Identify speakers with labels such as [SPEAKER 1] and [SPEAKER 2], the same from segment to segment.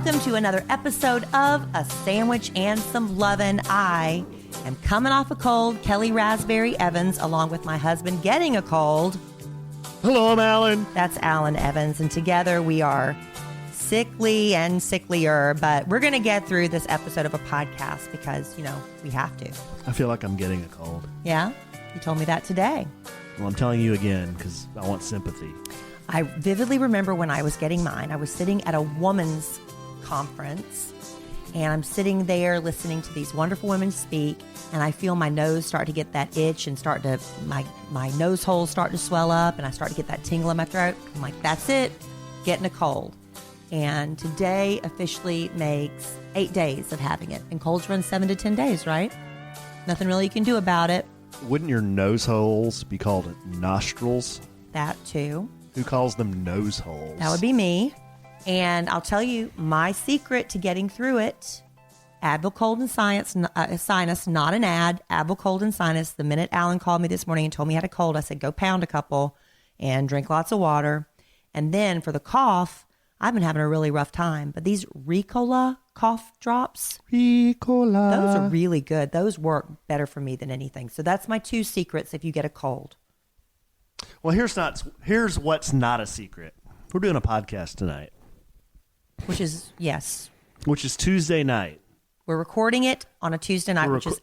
[SPEAKER 1] Welcome to another episode of A Sandwich and Some Lovin'. I am coming off a cold, Kelly Raspberry Evans, along with my husband getting a cold.
[SPEAKER 2] Hello, I'm Allen.
[SPEAKER 1] That's Allen Evans, and together we are sickly and sicklier, but we're going to get through this episode of a podcast because, we have to.
[SPEAKER 2] I feel like I'm getting a cold.
[SPEAKER 1] Yeah? You told me that today.
[SPEAKER 2] Well, I'm telling you again because I want sympathy.
[SPEAKER 1] I vividly remember when I was getting mine, I was sitting at a woman's conference, and I'm sitting there listening to these wonderful women speak, and I feel my nose start to get that itch and my nose holes start to swell up, and I start to get that tingle in my throat. I'm like, that's it, getting a cold. And today officially makes 8 days of having it, and colds run 7 to 10 days, right? Nothing really you can do about it.
[SPEAKER 2] Wouldn't your nose holes be called nostrils?
[SPEAKER 1] That too.
[SPEAKER 2] Who calls them nose holes?
[SPEAKER 1] That would be me. And I'll tell you my secret to getting through it. Advil Cold and Sinus, not an ad. Advil Cold and Sinus. The minute Alan called me this morning and told me I had a cold, I said, go pound a couple and drink lots of water. And then for the cough, I've been having a really rough time. But these Ricola cough drops,
[SPEAKER 2] Ricola,
[SPEAKER 1] those are really good. Those work better for me than anything. So that's my 2 secrets if you get a cold.
[SPEAKER 2] Well, here's what's not a secret. We're doing a podcast tonight.
[SPEAKER 1] Which is, yes.
[SPEAKER 2] Which is Tuesday night.
[SPEAKER 1] We're recording it on a Tuesday night, which is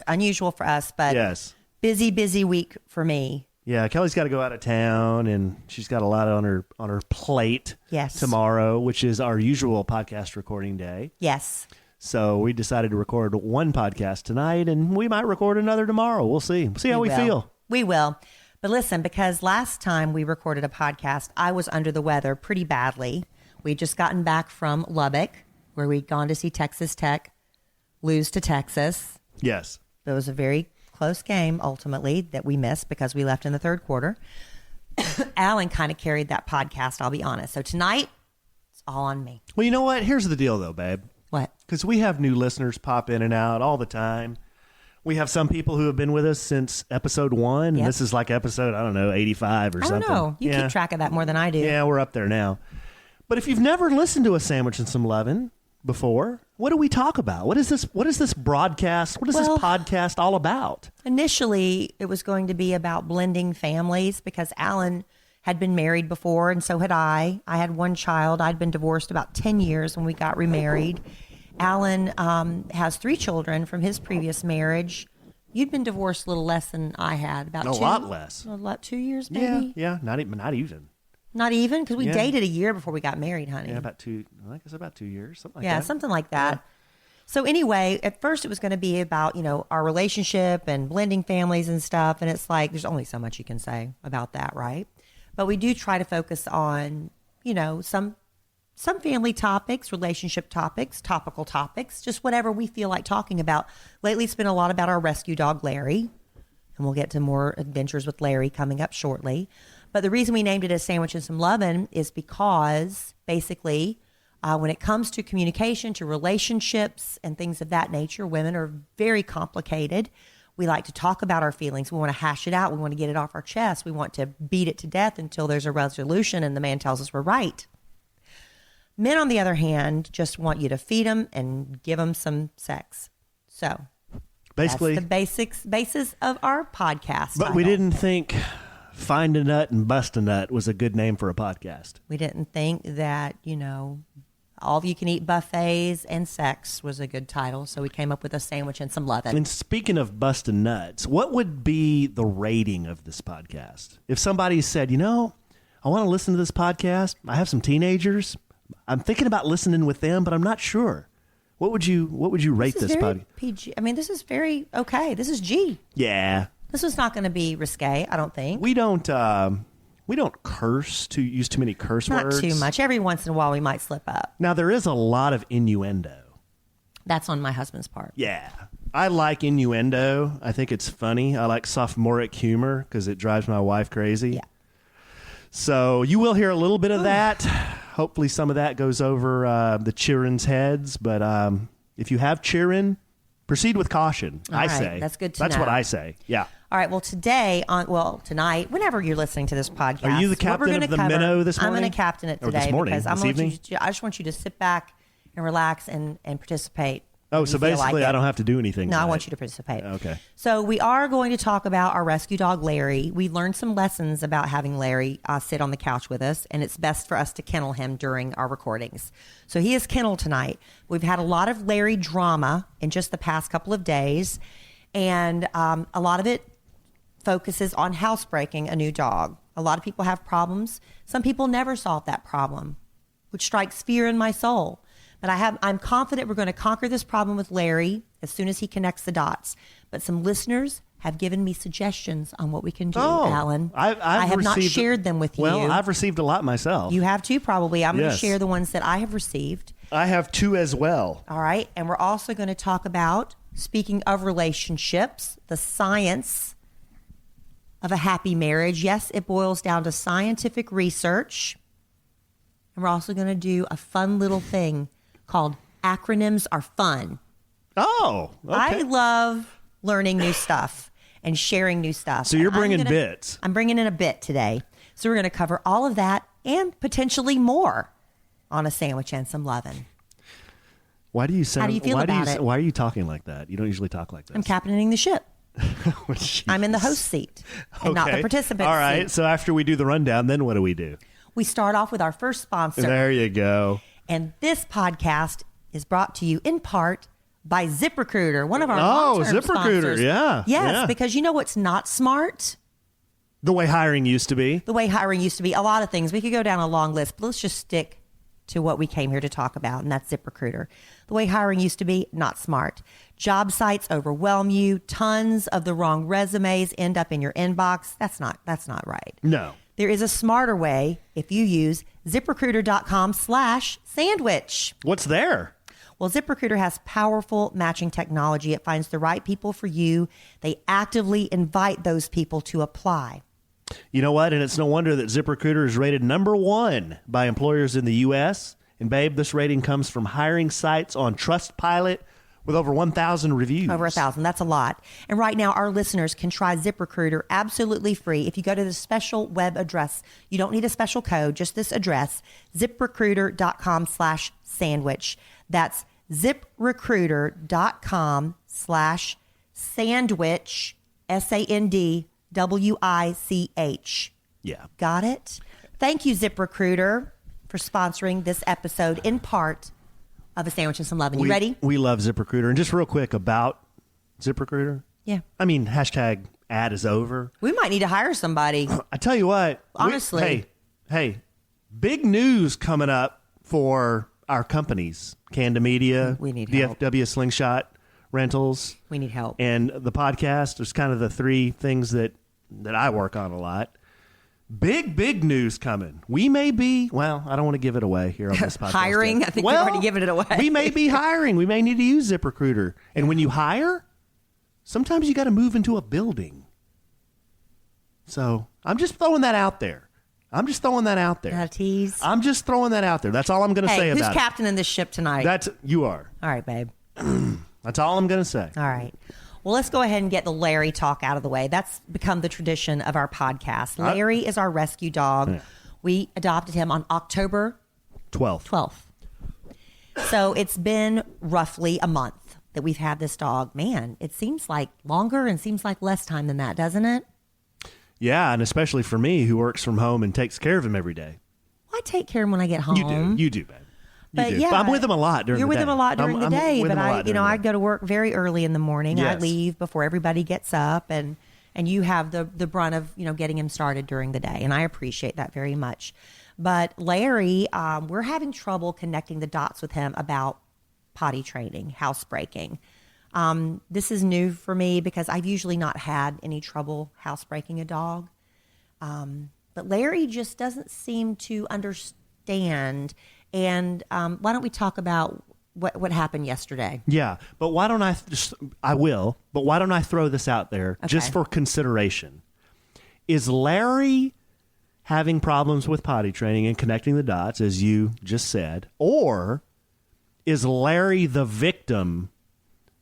[SPEAKER 1] unusual for us, but
[SPEAKER 2] yes.
[SPEAKER 1] Busy week for me.
[SPEAKER 2] Yeah, Kelly's got to go out of town, and she's got a lot on her plate tomorrow, which is our usual podcast recording day.
[SPEAKER 1] Yes.
[SPEAKER 2] So we decided to record one podcast tonight, and we might record another tomorrow. We'll see. We'll see how we feel.
[SPEAKER 1] We will. But listen, because last time we recorded a podcast, I was under the weather pretty badly. We'd just gotten back from Lubbock, where we'd gone to see Texas Tech lose to Texas.
[SPEAKER 2] Yes.
[SPEAKER 1] It was a very close game, ultimately, that we missed because we left in the third quarter. Alan kind of carried that podcast, I'll be honest. So tonight, it's all on me.
[SPEAKER 2] Well, you know what? Here's the deal, though, babe.
[SPEAKER 1] What?
[SPEAKER 2] Because we have new listeners pop in and out all the time. We have some people who have been with us since episode 1, and this is like episode, 85 or something.
[SPEAKER 1] I don't know. You keep track of that more than I do.
[SPEAKER 2] Yeah, we're up there now. But if you've never listened to A Sandwich and Some Lovin' before, what do we talk about? What is this broadcast? What is this podcast all about?
[SPEAKER 1] Initially, it was going to be about blending families because Alan had been married before, and so had I. I had one child. I'd been divorced about 10 years when we got remarried. Alan has 3 children from his previous marriage. You'd been divorced a little less than I had. About
[SPEAKER 2] a lot less.
[SPEAKER 1] 2 years, maybe?
[SPEAKER 2] Yeah, not even.
[SPEAKER 1] Not even? Because we dated a year before we got married, honey.
[SPEAKER 2] Yeah, about 2 years, something like that.
[SPEAKER 1] Yeah, something like that. Yeah. So anyway, at first it was going to be about, our relationship and blending families and stuff. And it's like, there's only so much you can say about that, right? But we do try to focus on, some family topics, relationship topics, topical topics, just whatever we feel like talking about. Lately, it's been a lot about our rescue dog, Larry. And we'll get to more adventures with Larry coming up shortly. But the reason we named it A Sandwich and Some Lovin' is because, basically, when it comes to communication, to relationships, and things of that nature, women are very complicated. We like to talk about our feelings. We want to hash it out. We want to get it off our chest. We want to beat it to death until there's a resolution and the man tells us we're right. Men, on the other hand, just want you to feed them and give them some sex. So
[SPEAKER 2] basically,
[SPEAKER 1] that's the basis of our podcast.
[SPEAKER 2] But title. We didn't think Find a Nut and Bust a Nut was a good name for a podcast.
[SPEAKER 1] We didn't think that, all you can eat buffets and sex was a good title. So we came up with A Sandwich and Some Lovin'.
[SPEAKER 2] And speaking of busting nuts, what would be the rating of this podcast? If somebody said, I want to listen to this podcast. I have some teenagers. I'm thinking about listening with them, but I'm not sure. What would you rate this podcast?
[SPEAKER 1] PG. I mean, this is very okay. This is G.
[SPEAKER 2] Yeah.
[SPEAKER 1] This is not going to be risque, I don't think.
[SPEAKER 2] We don't use too many curse words.
[SPEAKER 1] Not too much. Every once in a while, we might slip up.
[SPEAKER 2] Now, there is a lot of innuendo.
[SPEAKER 1] That's on my husband's part.
[SPEAKER 2] Yeah. I like innuendo. I think it's funny. I like sophomoric humor because it drives my wife crazy.
[SPEAKER 1] Yeah.
[SPEAKER 2] So you will hear a little bit of that. Hopefully some of that goes over the children's heads. But if you have children, proceed with caution, I say.
[SPEAKER 1] That's good to know.
[SPEAKER 2] That's what I say. Yeah.
[SPEAKER 1] All right. Well, tonight, whenever you're listening to this podcast.
[SPEAKER 2] Are you the captain of the minnow this morning?
[SPEAKER 1] I'm going to captain it today.
[SPEAKER 2] Or this morning,
[SPEAKER 1] because
[SPEAKER 2] this evening?
[SPEAKER 1] I just want you to sit back and relax and participate.
[SPEAKER 2] Oh, so basically I don't have to do anything.
[SPEAKER 1] No, I want you to participate.
[SPEAKER 2] Okay.
[SPEAKER 1] So we are going to talk about our rescue dog, Larry. We learned some lessons about having Larry sit on the couch with us, and it's best for us to kennel him during our recordings. So he is kenneled tonight. We've had a lot of Larry drama in just the past couple of days, and a lot of it focuses on housebreaking a new dog. A lot of people have problems. Some people never solve that problem, which strikes fear in my soul. But I'm confident we're going to conquer this problem with Larry as soon as he connects the dots. But some listeners have given me suggestions on what we can do, Alan. I have not shared them with you.
[SPEAKER 2] Well, I've received a lot myself.
[SPEAKER 1] You have too, probably. I'm going to share the ones that I have received.
[SPEAKER 2] I have 2 as well.
[SPEAKER 1] All right. And we're also going to talk about, speaking of relationships, the science of a happy marriage. Yes, it boils down to scientific research. And we're also going to do a fun little thing called Acronyms Are Fun.
[SPEAKER 2] Oh, okay.
[SPEAKER 1] I love learning new stuff and sharing new stuff.
[SPEAKER 2] So you're bringing bits.
[SPEAKER 1] I'm bringing in a bit today. So we're going to cover all of that and potentially more on A Sandwich and Some Lovin'.
[SPEAKER 2] Why do you sound,
[SPEAKER 1] How do you feel about it?
[SPEAKER 2] Why are you talking like that? You don't usually talk like this.
[SPEAKER 1] I'm captaining the ship.
[SPEAKER 2] Oh,
[SPEAKER 1] I'm in the host seat and not the participant
[SPEAKER 2] All right.
[SPEAKER 1] seat.
[SPEAKER 2] So after we do the rundown, then what do we do?
[SPEAKER 1] We start off with our first sponsor.
[SPEAKER 2] There you go.
[SPEAKER 1] And this podcast is brought to you in part by ZipRecruiter, one of our long-term
[SPEAKER 2] ZipRecruiter,
[SPEAKER 1] sponsors.
[SPEAKER 2] yeah.
[SPEAKER 1] Yes,
[SPEAKER 2] yeah.
[SPEAKER 1] because you know what's not smart?
[SPEAKER 2] The way hiring used to be.
[SPEAKER 1] The way hiring used to be. A lot of things. We could go down a long list, but let's just stick to what we came here to talk about, and that's ZipRecruiter. The way hiring used to be, not smart. Job sites overwhelm you. Tons of the wrong resumes end up in your inbox. That's not right.
[SPEAKER 2] No.
[SPEAKER 1] There is a smarter way if you use ZipRecruiter.com/sandwich.
[SPEAKER 2] What's there?
[SPEAKER 1] Well, ZipRecruiter has powerful matching technology. It finds the right people for you. They actively invite those people to apply.
[SPEAKER 2] You know what? And it's no wonder that ZipRecruiter is rated #1 by employers in the U.S. And babe, this rating comes from hiring sites on Trustpilot with over 1,000 reviews.
[SPEAKER 1] Over 1,000. That's a lot. And right now, our listeners can try ZipRecruiter absolutely free. If you go to the special web address, you don't need a special code, just this address, ZipRecruiter.com/sandwich. That's ZipRecruiter.com/sandwich, SANDWICH.
[SPEAKER 2] Yeah.
[SPEAKER 1] Got it? Thank you, ZipRecruiter, for sponsoring this episode in part of A Sandwich and Some Lovin'. You ready?
[SPEAKER 2] We love ZipRecruiter. And just real quick about ZipRecruiter.
[SPEAKER 1] Yeah.
[SPEAKER 2] I mean, hashtag ad is over.
[SPEAKER 1] We might need to hire somebody.
[SPEAKER 2] I tell you what.
[SPEAKER 1] Honestly.
[SPEAKER 2] Hey, big news coming up for our companies. Canda Media.
[SPEAKER 1] We need help.
[SPEAKER 2] DFW Slingshot Rentals.
[SPEAKER 1] We need help.
[SPEAKER 2] And the podcast. There's kind of the 3 things that I work on a lot. Big news coming. We may be, well, I don't want to give it away here on this podcast.
[SPEAKER 1] Hiring?
[SPEAKER 2] Yet.
[SPEAKER 1] I think we've already given it away.
[SPEAKER 2] We may be hiring. We may need to use ZipRecruiter. And when you hire, sometimes you got to move into a building. So I'm just throwing that out there.
[SPEAKER 1] Not a tease.
[SPEAKER 2] I'm just throwing that out there. That's all I'm going to say about it.
[SPEAKER 1] Who's captaining this ship tonight?
[SPEAKER 2] You are.
[SPEAKER 1] All right, babe.
[SPEAKER 2] That's all I'm going to say.
[SPEAKER 1] All right. Well, let's go ahead and get the Larry talk out of the way. That's become the tradition of our podcast. Larry is our rescue dog.
[SPEAKER 2] Yeah.
[SPEAKER 1] We adopted him on October 12th. So it's been roughly a month that we've had this dog. Man, it seems like longer and seems like less time than that, doesn't it?
[SPEAKER 2] Yeah, and especially for me who works from home and takes care of him every day.
[SPEAKER 1] Well, I take care of him when I get home.
[SPEAKER 2] You do, babe.
[SPEAKER 1] But yeah,
[SPEAKER 2] I'm with him a lot during the day.
[SPEAKER 1] You're with him a lot during the day, but I
[SPEAKER 2] go
[SPEAKER 1] go to work very early in the morning.
[SPEAKER 2] Yes.
[SPEAKER 1] I leave before everybody gets up, and you have the brunt of getting him started during the day, and I appreciate that very much. But Larry, we're having trouble connecting the dots with him about potty training, housebreaking. This is new for me because I've usually not had any trouble housebreaking a dog, but Larry just doesn't seem to understand. And why don't we talk about what happened yesterday?
[SPEAKER 2] Yeah, but why don't I will, but why don't I throw this out there just for consideration? Is Larry having problems with potty training and connecting the dots, as you just said, or is Larry the victim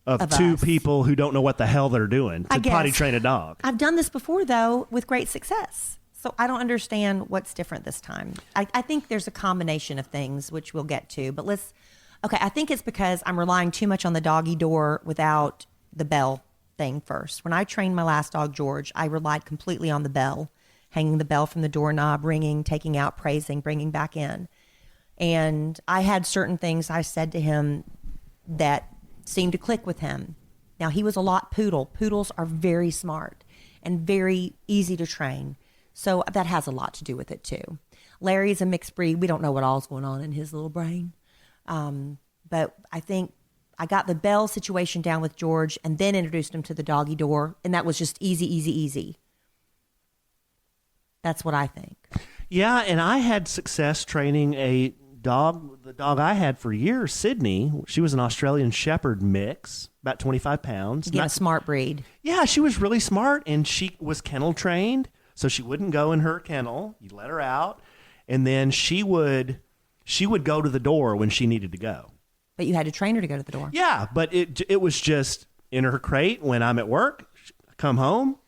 [SPEAKER 2] of 2 people who don't know what the hell they're doing to potty train a dog?
[SPEAKER 1] I've done this before, though, with great success. So I don't understand what's different this time. I think there's a combination of things, which we'll get to. But let's Okay, I think it's because I'm relying too much on the doggy door without the bell thing first. When I trained my last dog, George, I relied completely on the bell, hanging the bell from the doorknob, ringing, taking out, praising, bringing back in. And I had certain things I said to him that seemed to click with him. Now, he was a lot poodle. Poodles are very smart and very easy to train. So that has a lot to do with it, too. Larry's a mixed breed. We don't know what all's going on in his little brain. But I think I got the bell situation down with George and then introduced him to the doggy door. And that was just easy. That's what I think.
[SPEAKER 2] Yeah, and I had success training a dog, the dog I had for years, Sydney. She was an Australian Shepherd mix, about 25 pounds.
[SPEAKER 1] Again, a smart breed.
[SPEAKER 2] Yeah, she was really smart, and she was kennel trained, so she wouldn't go in her kennel. You let her out, and then she would go to the door when she needed to go.
[SPEAKER 1] But you had to train her to go to the door.
[SPEAKER 2] Yeah, but it was just in her crate when I'm at work, come home,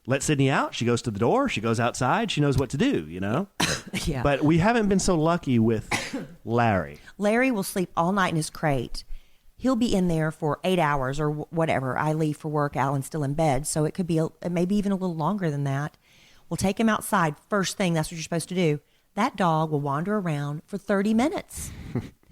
[SPEAKER 2] let Sydney out. She goes to the door. She goes outside. She knows what to do, you know?
[SPEAKER 1] Yeah.
[SPEAKER 2] But we haven't been so lucky with Larry.
[SPEAKER 1] Larry will sleep all night in his crate. He'll be in there for 8 hours or whatever. I leave for work, Alan's still in bed. So it could be maybe even a little longer than that. We'll take him outside. First thing, that's what you're supposed to do. That dog will wander around for 30 minutes.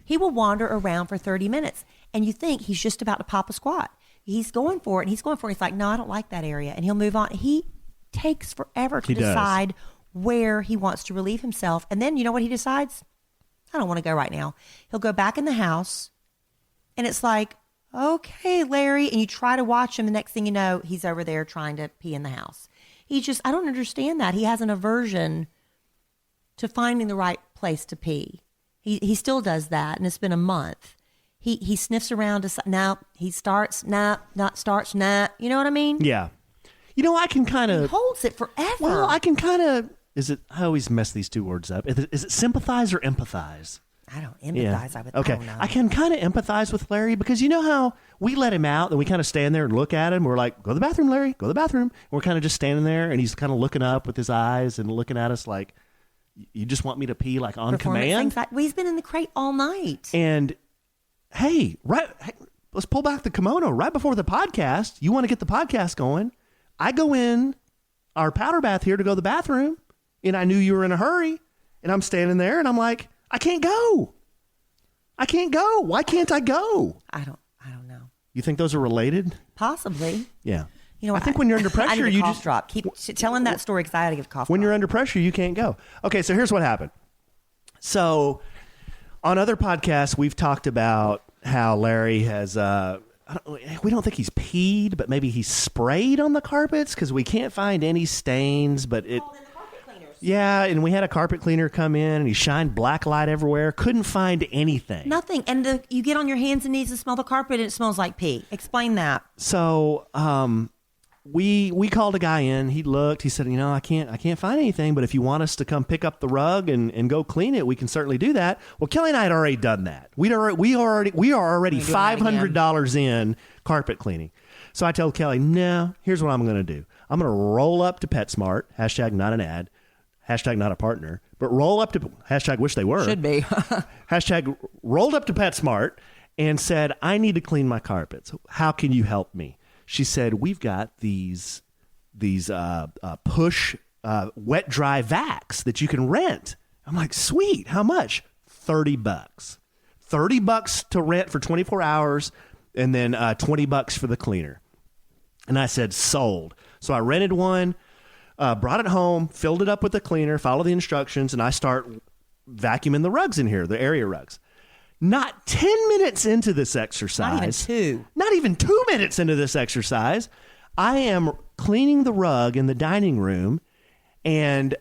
[SPEAKER 1] He will wander around for 30 minutes. And you think he's just about to pop a squat. He's going for it, and he's like, no, I don't like that area. And he'll move on. He takes forever to decide where he wants to relieve himself. And then you know what he decides? I don't want to go right now. He'll go back in the house, and it's like, okay, Larry. And you try to watch him. The next thing you know, he's over there trying to pee in the house. I don't understand that. He has an aversion to finding the right place to pee. He still does that, and it's been a month. He sniffs around. Now he starts. Not starts. You know what I mean?
[SPEAKER 2] Yeah. You know, I can kind of...
[SPEAKER 1] He holds it forever.
[SPEAKER 2] Well, I can kind of... I always mess these two words up. Is it sympathize or empathize?
[SPEAKER 1] I don't empathize.
[SPEAKER 2] Yeah.
[SPEAKER 1] I
[SPEAKER 2] okay.
[SPEAKER 1] don't know.
[SPEAKER 2] I can kind of empathize with Larry because you know how we let him out and we kind of stand there and look at him. We're like, go to the bathroom, Larry. Go to the bathroom. And we're kind of just standing there, and he's kind of looking up with his eyes and looking at us like, you just want me to pee like on command?
[SPEAKER 1] Well, he's been in the crate all night.
[SPEAKER 2] And hey, let's pull back the kimono right before the podcast. You want to get the podcast going. I go in our powder bath here to go to the bathroom, and I knew you were in a hurry, and I'm standing there, and I'm like, I can't go. Why can't I go?
[SPEAKER 1] I don't know.
[SPEAKER 2] You think those are related?
[SPEAKER 1] Possibly.
[SPEAKER 2] Yeah.
[SPEAKER 1] You know,
[SPEAKER 2] I think when you're under pressure,
[SPEAKER 1] I need a
[SPEAKER 2] you
[SPEAKER 1] cough
[SPEAKER 2] just
[SPEAKER 1] drop. Keep telling that story because I had to give a cough
[SPEAKER 2] when
[SPEAKER 1] drop.
[SPEAKER 2] you're under pressure, you can't go. Okay, so here's what happened. So on other podcasts, we've talked about how Larry has, we don't think he's peed, but maybe he's sprayed on the carpets because we can't find any stains, but it...
[SPEAKER 1] Called in the carpet cleaners.
[SPEAKER 2] Yeah, and we had a carpet cleaner come in, and he shined black light everywhere. Couldn't find anything.
[SPEAKER 1] Nothing. And you get on your hands and knees and smell the carpet, and it smells like pee. Explain that.
[SPEAKER 2] So we called a guy in. He looked. He said, I can't find anything, but if you want us to come pick up the rug and go clean it, we can certainly do that. Well, Kelly and I had already done that. We are already $500 in carpet cleaning. So I told Kelly, no, here's what I'm going to do. I'm going to roll up to PetSmart, hashtag not an ad, hashtag not a partner, but roll up to, hashtag wish they were.
[SPEAKER 1] Should be.
[SPEAKER 2] Hashtag rolled up to PetSmart and said, I need to clean my carpets. How can you help me? She said, we've got these push wet dry vacs that you can rent. I'm like, sweet. How much? $30. $30 to rent for 24 hours, and then $20 for the cleaner. And I said, sold. So I rented one, brought it home, filled it up with the cleaner, followed the instructions, and I start vacuuming the rugs in here, the area rugs. Not 10 minutes into this exercise. Not even 2 minutes into this exercise, I am cleaning the rug in the dining room, and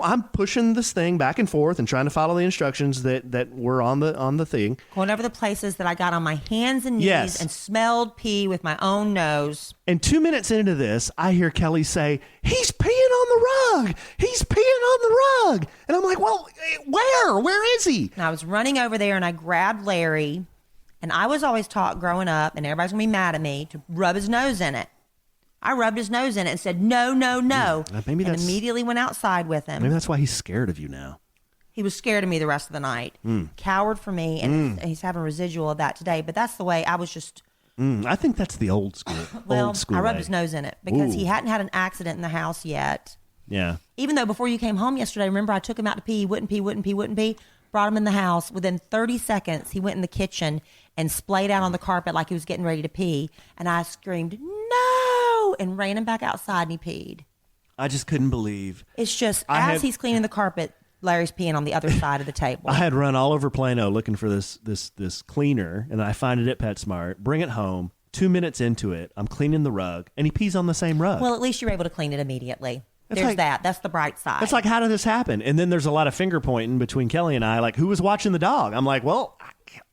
[SPEAKER 2] I'm pushing this thing back and forth and trying to follow the instructions that were on the thing.
[SPEAKER 1] Going over the places that I got on my hands and knees and smelled pee with my own nose.
[SPEAKER 2] And 2 minutes into this, I hear Kelly say, he's peeing on the rug. He's peeing on the rug. And I'm like, well, where? Where is he?
[SPEAKER 1] And I was running over there, and I grabbed Larry, and I was always taught growing up, and everybody's going to be mad at me, to rub his nose in it. I rubbed his nose in it and said, no, no, no.
[SPEAKER 2] Maybe
[SPEAKER 1] and immediately went outside with him.
[SPEAKER 2] Maybe that's why he's scared of you now.
[SPEAKER 1] He was scared of me the rest of the night. Cowered for me, and he's having residual of that today. But that's the way I was just...
[SPEAKER 2] I think that's the old school.
[SPEAKER 1] Well,
[SPEAKER 2] old school
[SPEAKER 1] I rubbed
[SPEAKER 2] way.
[SPEAKER 1] his nose in it because
[SPEAKER 2] Ooh.
[SPEAKER 1] he hadn't had an accident in the house yet.
[SPEAKER 2] Yeah.
[SPEAKER 1] Even though before you came home yesterday, remember I took him out to pee. He wouldn't pee. Brought him in the house. Within 30 seconds, he went in the kitchen and splayed out on the carpet like he was getting ready to pee. And I screamed, no, and ran him back outside and he peed.
[SPEAKER 2] I just couldn't believe.
[SPEAKER 1] It's just, as he's cleaning the carpet, Larry's peeing on the other side of the table.
[SPEAKER 2] I had run all over Plano looking for this cleaner, and I find it at PetSmart, bring it home. 2 minutes into it, I'm cleaning the rug, and he pees on the same rug.
[SPEAKER 1] Well, at least you're able to clean it immediately.
[SPEAKER 2] It's
[SPEAKER 1] There's that. That's the bright side.
[SPEAKER 2] It's like, how did this happen? And then there's a lot of finger pointing between Kelly and I, like, who was watching the dog? I'm like, well,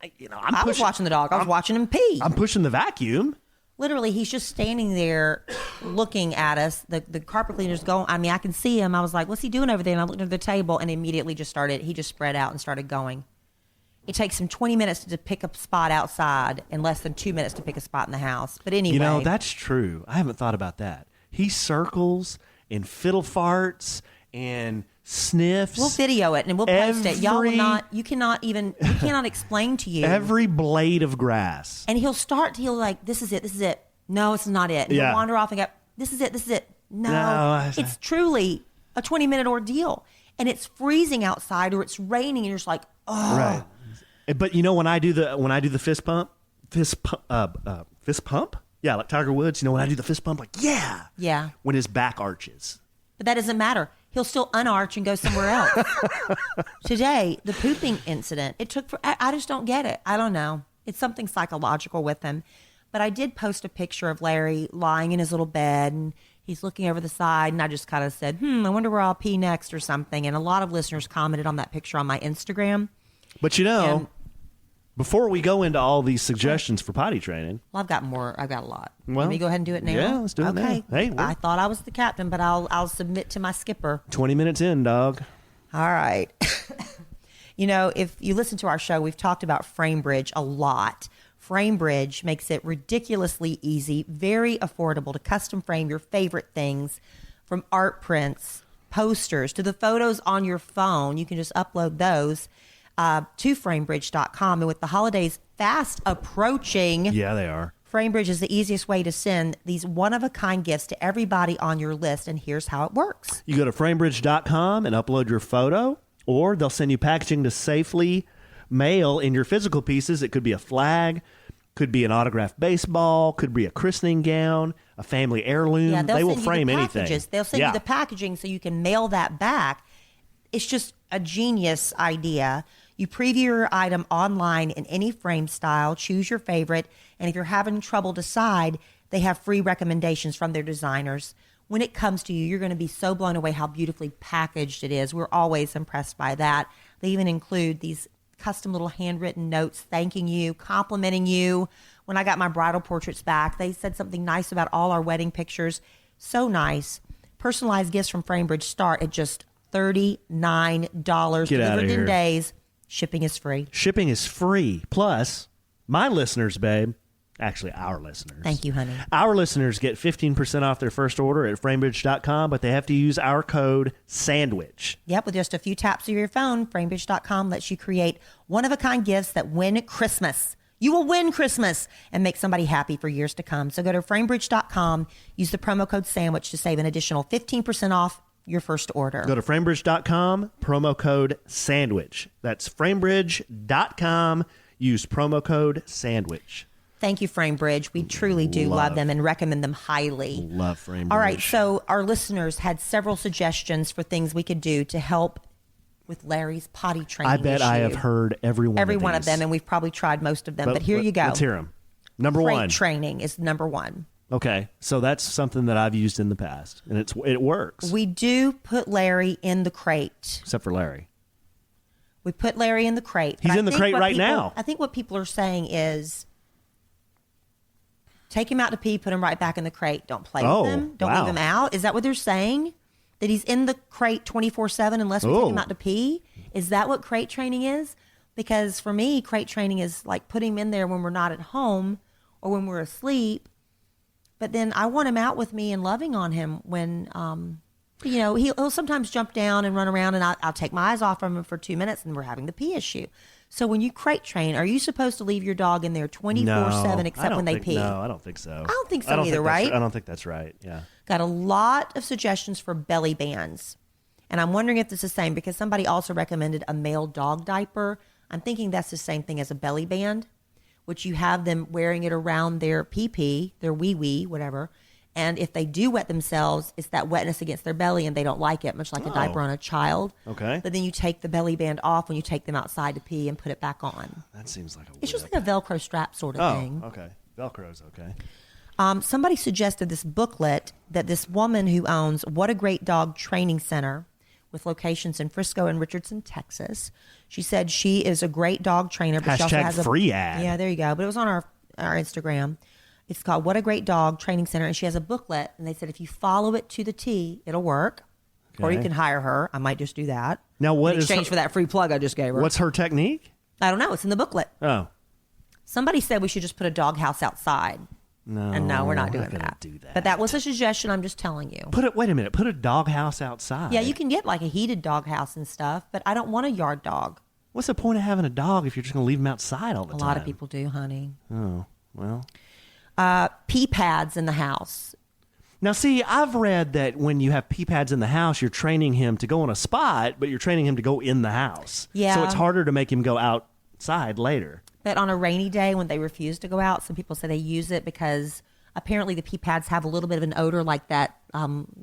[SPEAKER 1] I was watching the dog. I was watching him pee.
[SPEAKER 2] I'm pushing the vacuum.
[SPEAKER 1] Literally, he's just standing there looking at us. The carpet cleaner's going. I mean, I can see him. I was like, what's he doing over there? And I looked at the table and immediately he just spread out and started going. It takes him 20 minutes to pick a spot outside and less than 2 minutes to pick a spot in the house. But anyway.
[SPEAKER 2] You know, that's true. I haven't thought about that. He circles and fiddle farts and sniffs.
[SPEAKER 1] We'll video it and we'll post it. Y'all will not, we cannot explain to you.
[SPEAKER 2] Every blade of grass.
[SPEAKER 1] And he'll like, this is it. No, it's not it. And he'll wander off and go, this is it. No, it's truly a 20-minute ordeal. And it's freezing outside or it's raining and you're just like, oh.
[SPEAKER 2] Right. But you know, when I do the fist pump, yeah, like Tiger Woods. You know, when I do the fist pump, like yeah, when his back arches.
[SPEAKER 1] But that doesn't matter. He'll still unarch and go somewhere else. Today, the pooping incident. I just don't get it. I don't know. It's something psychological with him. But I did post a picture of Larry lying in his little bed and he's looking over the side, and I just kind of said, I wonder where I'll pee next or something. And a lot of listeners commented on that picture on my Instagram.
[SPEAKER 2] But you know. Before we go into all these suggestions for potty training.
[SPEAKER 1] Well, I've got more. I've got a lot.
[SPEAKER 2] Well,
[SPEAKER 1] let me go ahead and do it now.
[SPEAKER 2] Yeah, let's do it now. Hey,
[SPEAKER 1] I thought I was the captain, but I'll submit to my skipper.
[SPEAKER 2] 20 minutes in, dog.
[SPEAKER 1] All right. You know, if you listen to our show, we've talked about FrameBridge a lot. FrameBridge makes it ridiculously easy, very affordable to custom frame your favorite things, from art prints, posters, to the photos on your phone. You can just upload those to framebridge.com. And with the holidays fast approaching,
[SPEAKER 2] yeah, they are.
[SPEAKER 1] FrameBridge is the easiest way to send these one-of-a-kind gifts to everybody on your list. And here's how it works.
[SPEAKER 2] You go to framebridge.com and upload your photo, or they'll send you packaging to safely mail in your physical pieces. It could be a flag, could be an autographed baseball, could be a christening gown, a family heirloom.
[SPEAKER 1] Yeah,
[SPEAKER 2] they will frame anything.
[SPEAKER 1] They'll send you the packaging so you can mail that back. It's just a genius idea. You preview your item online in any frame style, choose your favorite, and if you're having trouble decide, they have free recommendations from their designers. When it comes to you, you're going to be so blown away how beautifully packaged it is. We're always impressed by that. They even include these custom little handwritten notes thanking you, complimenting you. When I got my bridal portraits back, they said something nice about all our wedding pictures. So nice. Personalized gifts from FrameBridge start at just $39. Delivered in days. Shipping is free.
[SPEAKER 2] Shipping is free. Plus, my listeners, babe, actually our listeners.
[SPEAKER 1] Thank you, honey.
[SPEAKER 2] Our listeners get 15% off their first order at framebridge.com, but they have to use our code SANDWICH.
[SPEAKER 1] Yep, with just a few taps of your phone, framebridge.com lets you create one-of-a-kind gifts that win Christmas. You will win Christmas and make somebody happy for years to come. So go to framebridge.com, use the promo code SANDWICH to save an additional 15% off your first order.
[SPEAKER 2] Go to framebridge.com, promo code SANDWICH. That's framebridge.com. Use promo code SANDWICH.
[SPEAKER 1] Thank you, FrameBridge. We truly do love them and recommend them highly.
[SPEAKER 2] Love FrameBridge.
[SPEAKER 1] All right, so our listeners had several suggestions for things we could do to help with Larry's potty training
[SPEAKER 2] I bet
[SPEAKER 1] issue.
[SPEAKER 2] I have heard every one
[SPEAKER 1] of them, and we've probably tried most of them. But here you go.
[SPEAKER 2] Let's hear them. Number
[SPEAKER 1] Crate
[SPEAKER 2] one.
[SPEAKER 1] training is number one.
[SPEAKER 2] Okay, so that's something that I've used in the past, and it works.
[SPEAKER 1] We do put Larry in the crate.
[SPEAKER 2] Except for Larry.
[SPEAKER 1] We put Larry in the crate.
[SPEAKER 2] He's in the crate right now.
[SPEAKER 1] I think what people are saying is take him out to pee, put him right back in the crate. Don't play with him. Don't leave him out. Is that what they're saying? That he's in the crate 24/7 unless we take him out to pee? Is that what crate training is? Because for me, crate training is like putting him in there when we're not at home or when we're asleep. But then I want him out with me and loving on him when He'll sometimes jump down and run around, and I'll take my eyes off from him for 2 minutes, and we're having the pee issue. So when you crate train, are you supposed to leave your dog in there 24/7 except when they pee?
[SPEAKER 2] No, I don't think so.
[SPEAKER 1] I don't think so either, right?
[SPEAKER 2] I don't think that's right. Yeah.
[SPEAKER 1] Got a lot of suggestions for belly bands. And I'm wondering if this is the same because somebody also recommended a male dog diaper. I'm thinking that's the same thing as a belly band, which you have them wearing it around their pee-pee, their wee-wee, whatever. And if they do wet themselves, it's that wetness against their belly and they don't like it, much like a diaper on a child.
[SPEAKER 2] Okay.
[SPEAKER 1] But then you take the belly band off when you take them outside to pee and put it back on.
[SPEAKER 2] That seems like a
[SPEAKER 1] It's just like a Velcro strap sort of thing.
[SPEAKER 2] Okay. Velcro's okay.
[SPEAKER 1] Somebody suggested this booklet that this woman who owns What a Great Dog Training Center with locations in Frisco and Richardson, Texas. She said she is a great dog trainer. But she also has
[SPEAKER 2] free ad.
[SPEAKER 1] Yeah, there you go. But it was on our Instagram. It's called What a Great Dog Training Center. And she has a booklet. And they said if you follow it to the T, it'll work. Okay. Or you can hire her. I might just do that.
[SPEAKER 2] Now, what
[SPEAKER 1] in exchange for that free plug I just gave her.
[SPEAKER 2] What's her technique?
[SPEAKER 1] I don't know. It's in the booklet.
[SPEAKER 2] Oh.
[SPEAKER 1] Somebody said we should just put a dog house outside.
[SPEAKER 2] No,
[SPEAKER 1] and no, we're not doing
[SPEAKER 2] that.
[SPEAKER 1] But that was a suggestion. I'm just telling you.
[SPEAKER 2] Wait a minute. Put a dog house outside.
[SPEAKER 1] Yeah, you can get like a heated dog house and stuff, but I don't want a yard dog.
[SPEAKER 2] What's the point of having a dog if you're just going to leave him outside all the time?
[SPEAKER 1] A lot of people do, honey.
[SPEAKER 2] Oh, well.
[SPEAKER 1] Pee pads in the house.
[SPEAKER 2] Now, see, I've read that when you have pee pads in the house, you're training him to go on a spot, but you're training him to go in the house.
[SPEAKER 1] Yeah.
[SPEAKER 2] So it's harder to make him go outside later.
[SPEAKER 1] But on a rainy day when they refuse to go out, some people say they use it because apparently the pee pads have a little bit of an odor like that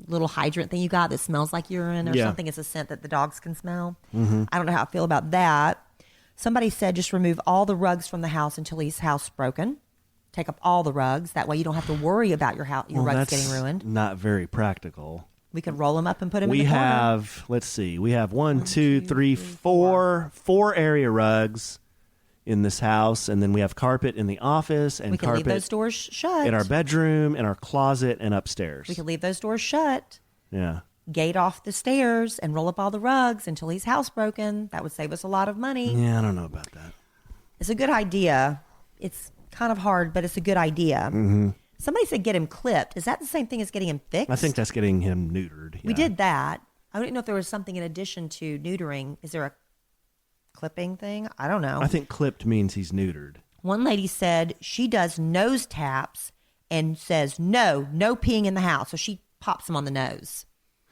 [SPEAKER 1] little hydrant thing you got that smells like urine or something. It's a scent that the dogs can smell. Mm-hmm. I don't know how I feel about that. Somebody said just remove all the rugs from the house until he's housebroken. Take up all the rugs. That way you don't have to worry about your rugs getting ruined.
[SPEAKER 2] Not very practical.
[SPEAKER 1] We could roll them up and put them in the corner.
[SPEAKER 2] We have 4 area rugs in this house, and then we have carpet in the office and
[SPEAKER 1] we can
[SPEAKER 2] carpet
[SPEAKER 1] leave those doors shut
[SPEAKER 2] in our bedroom, in our closet, and upstairs.
[SPEAKER 1] We can leave those doors shut.
[SPEAKER 2] Yeah.
[SPEAKER 1] Gate off the stairs and roll up all the rugs until he's housebroken. That would save us a lot of money.
[SPEAKER 2] Yeah, I don't know about that.
[SPEAKER 1] It's a good idea. It's kind of hard, but it's a good idea.
[SPEAKER 2] Mm-hmm.
[SPEAKER 1] Somebody said get him clipped. Is that the same thing as getting him fixed?
[SPEAKER 2] I think that's getting him neutered. Yeah.
[SPEAKER 1] We did that. I don't know if there was something in addition to neutering. Is there a clipping thing? I don't know.
[SPEAKER 2] I think clipped means he's neutered.
[SPEAKER 1] One lady said she does nose taps and says, no peeing in the house. So she pops him on the nose.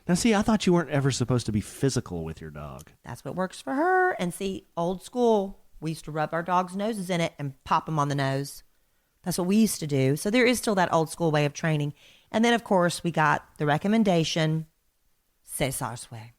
[SPEAKER 2] Now, see, I thought you weren't ever supposed to be physical with your dog.
[SPEAKER 1] That's what works for her. And see, old school, we used to rub our dog's noses in it and pop them on the nose. That's what we used to do. So there is still that old school way of training. And then, of course, we got the recommendation, Cesar's way.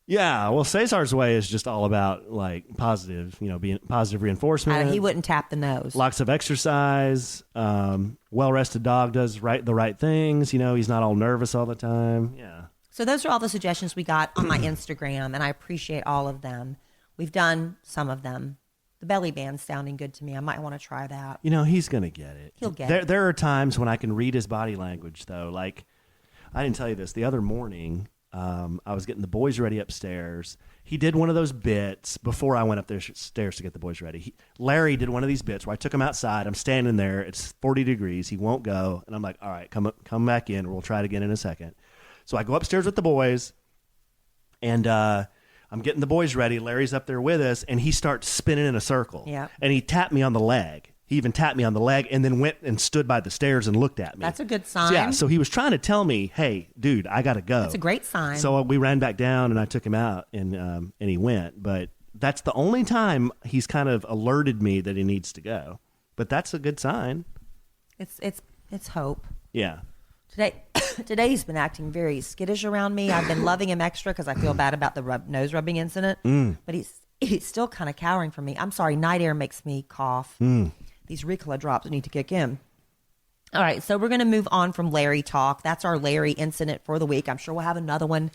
[SPEAKER 2] Yeah, well, Cesar's way is just all about like positive, being positive reinforcement.
[SPEAKER 1] He wouldn't tap the nose.
[SPEAKER 2] Lots of exercise. Well-rested dog does the right things. He's not all nervous all the time. Yeah.
[SPEAKER 1] So those are all the suggestions we got on my Instagram, and I appreciate all of them. We've done some of them. The belly band's sounding good to me. I might want to try that.
[SPEAKER 2] He's going to get it.
[SPEAKER 1] He'll get it.
[SPEAKER 2] There are times when I can read his body language, though. Like, I didn't tell you this. The other morning, I was getting the boys ready upstairs. He did one of those bits before I went up the stairs to get the boys ready. Larry did one of these bits where I took him outside. I'm standing there. It's 40 degrees. He won't go. And I'm like, all right, come back in. We'll try it again in a second. So I go upstairs with the boys, and I'm getting the boys ready. Larry's up there with us, and he starts spinning in a circle.
[SPEAKER 1] Yeah.
[SPEAKER 2] And he tapped me on the leg. He even tapped me on the leg and then went and stood by the stairs and looked at me.
[SPEAKER 1] That's a good sign.
[SPEAKER 2] So he was trying to tell me, hey, dude, I got to go.
[SPEAKER 1] That's a great sign.
[SPEAKER 2] So we ran back down, and I took him out, and he went. But that's the only time he's kind of alerted me that he needs to go. But that's a good sign.
[SPEAKER 1] It's hope.
[SPEAKER 2] Yeah.
[SPEAKER 1] Today he's been acting very skittish around me. I've been loving him extra because I feel bad about the nose rubbing incident. But he's still kind of cowering from me. I'm sorry, night air makes me cough. These Ricola drops need to kick in. All right, so we're going to move on from Larry talk. That's our Larry incident for the week. I'm sure we'll have another one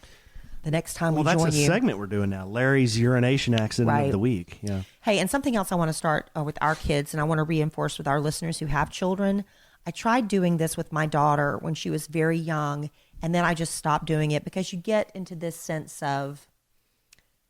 [SPEAKER 1] the next time we join you.
[SPEAKER 2] Well, that's a segment we're doing now. Larry's urination accident of the week. Yeah.
[SPEAKER 1] Hey, and something else I want to start with our kids, and I want to reinforce with our listeners who have children. I tried doing this with my daughter when she was very young, and then I just stopped doing it because you get into this sense of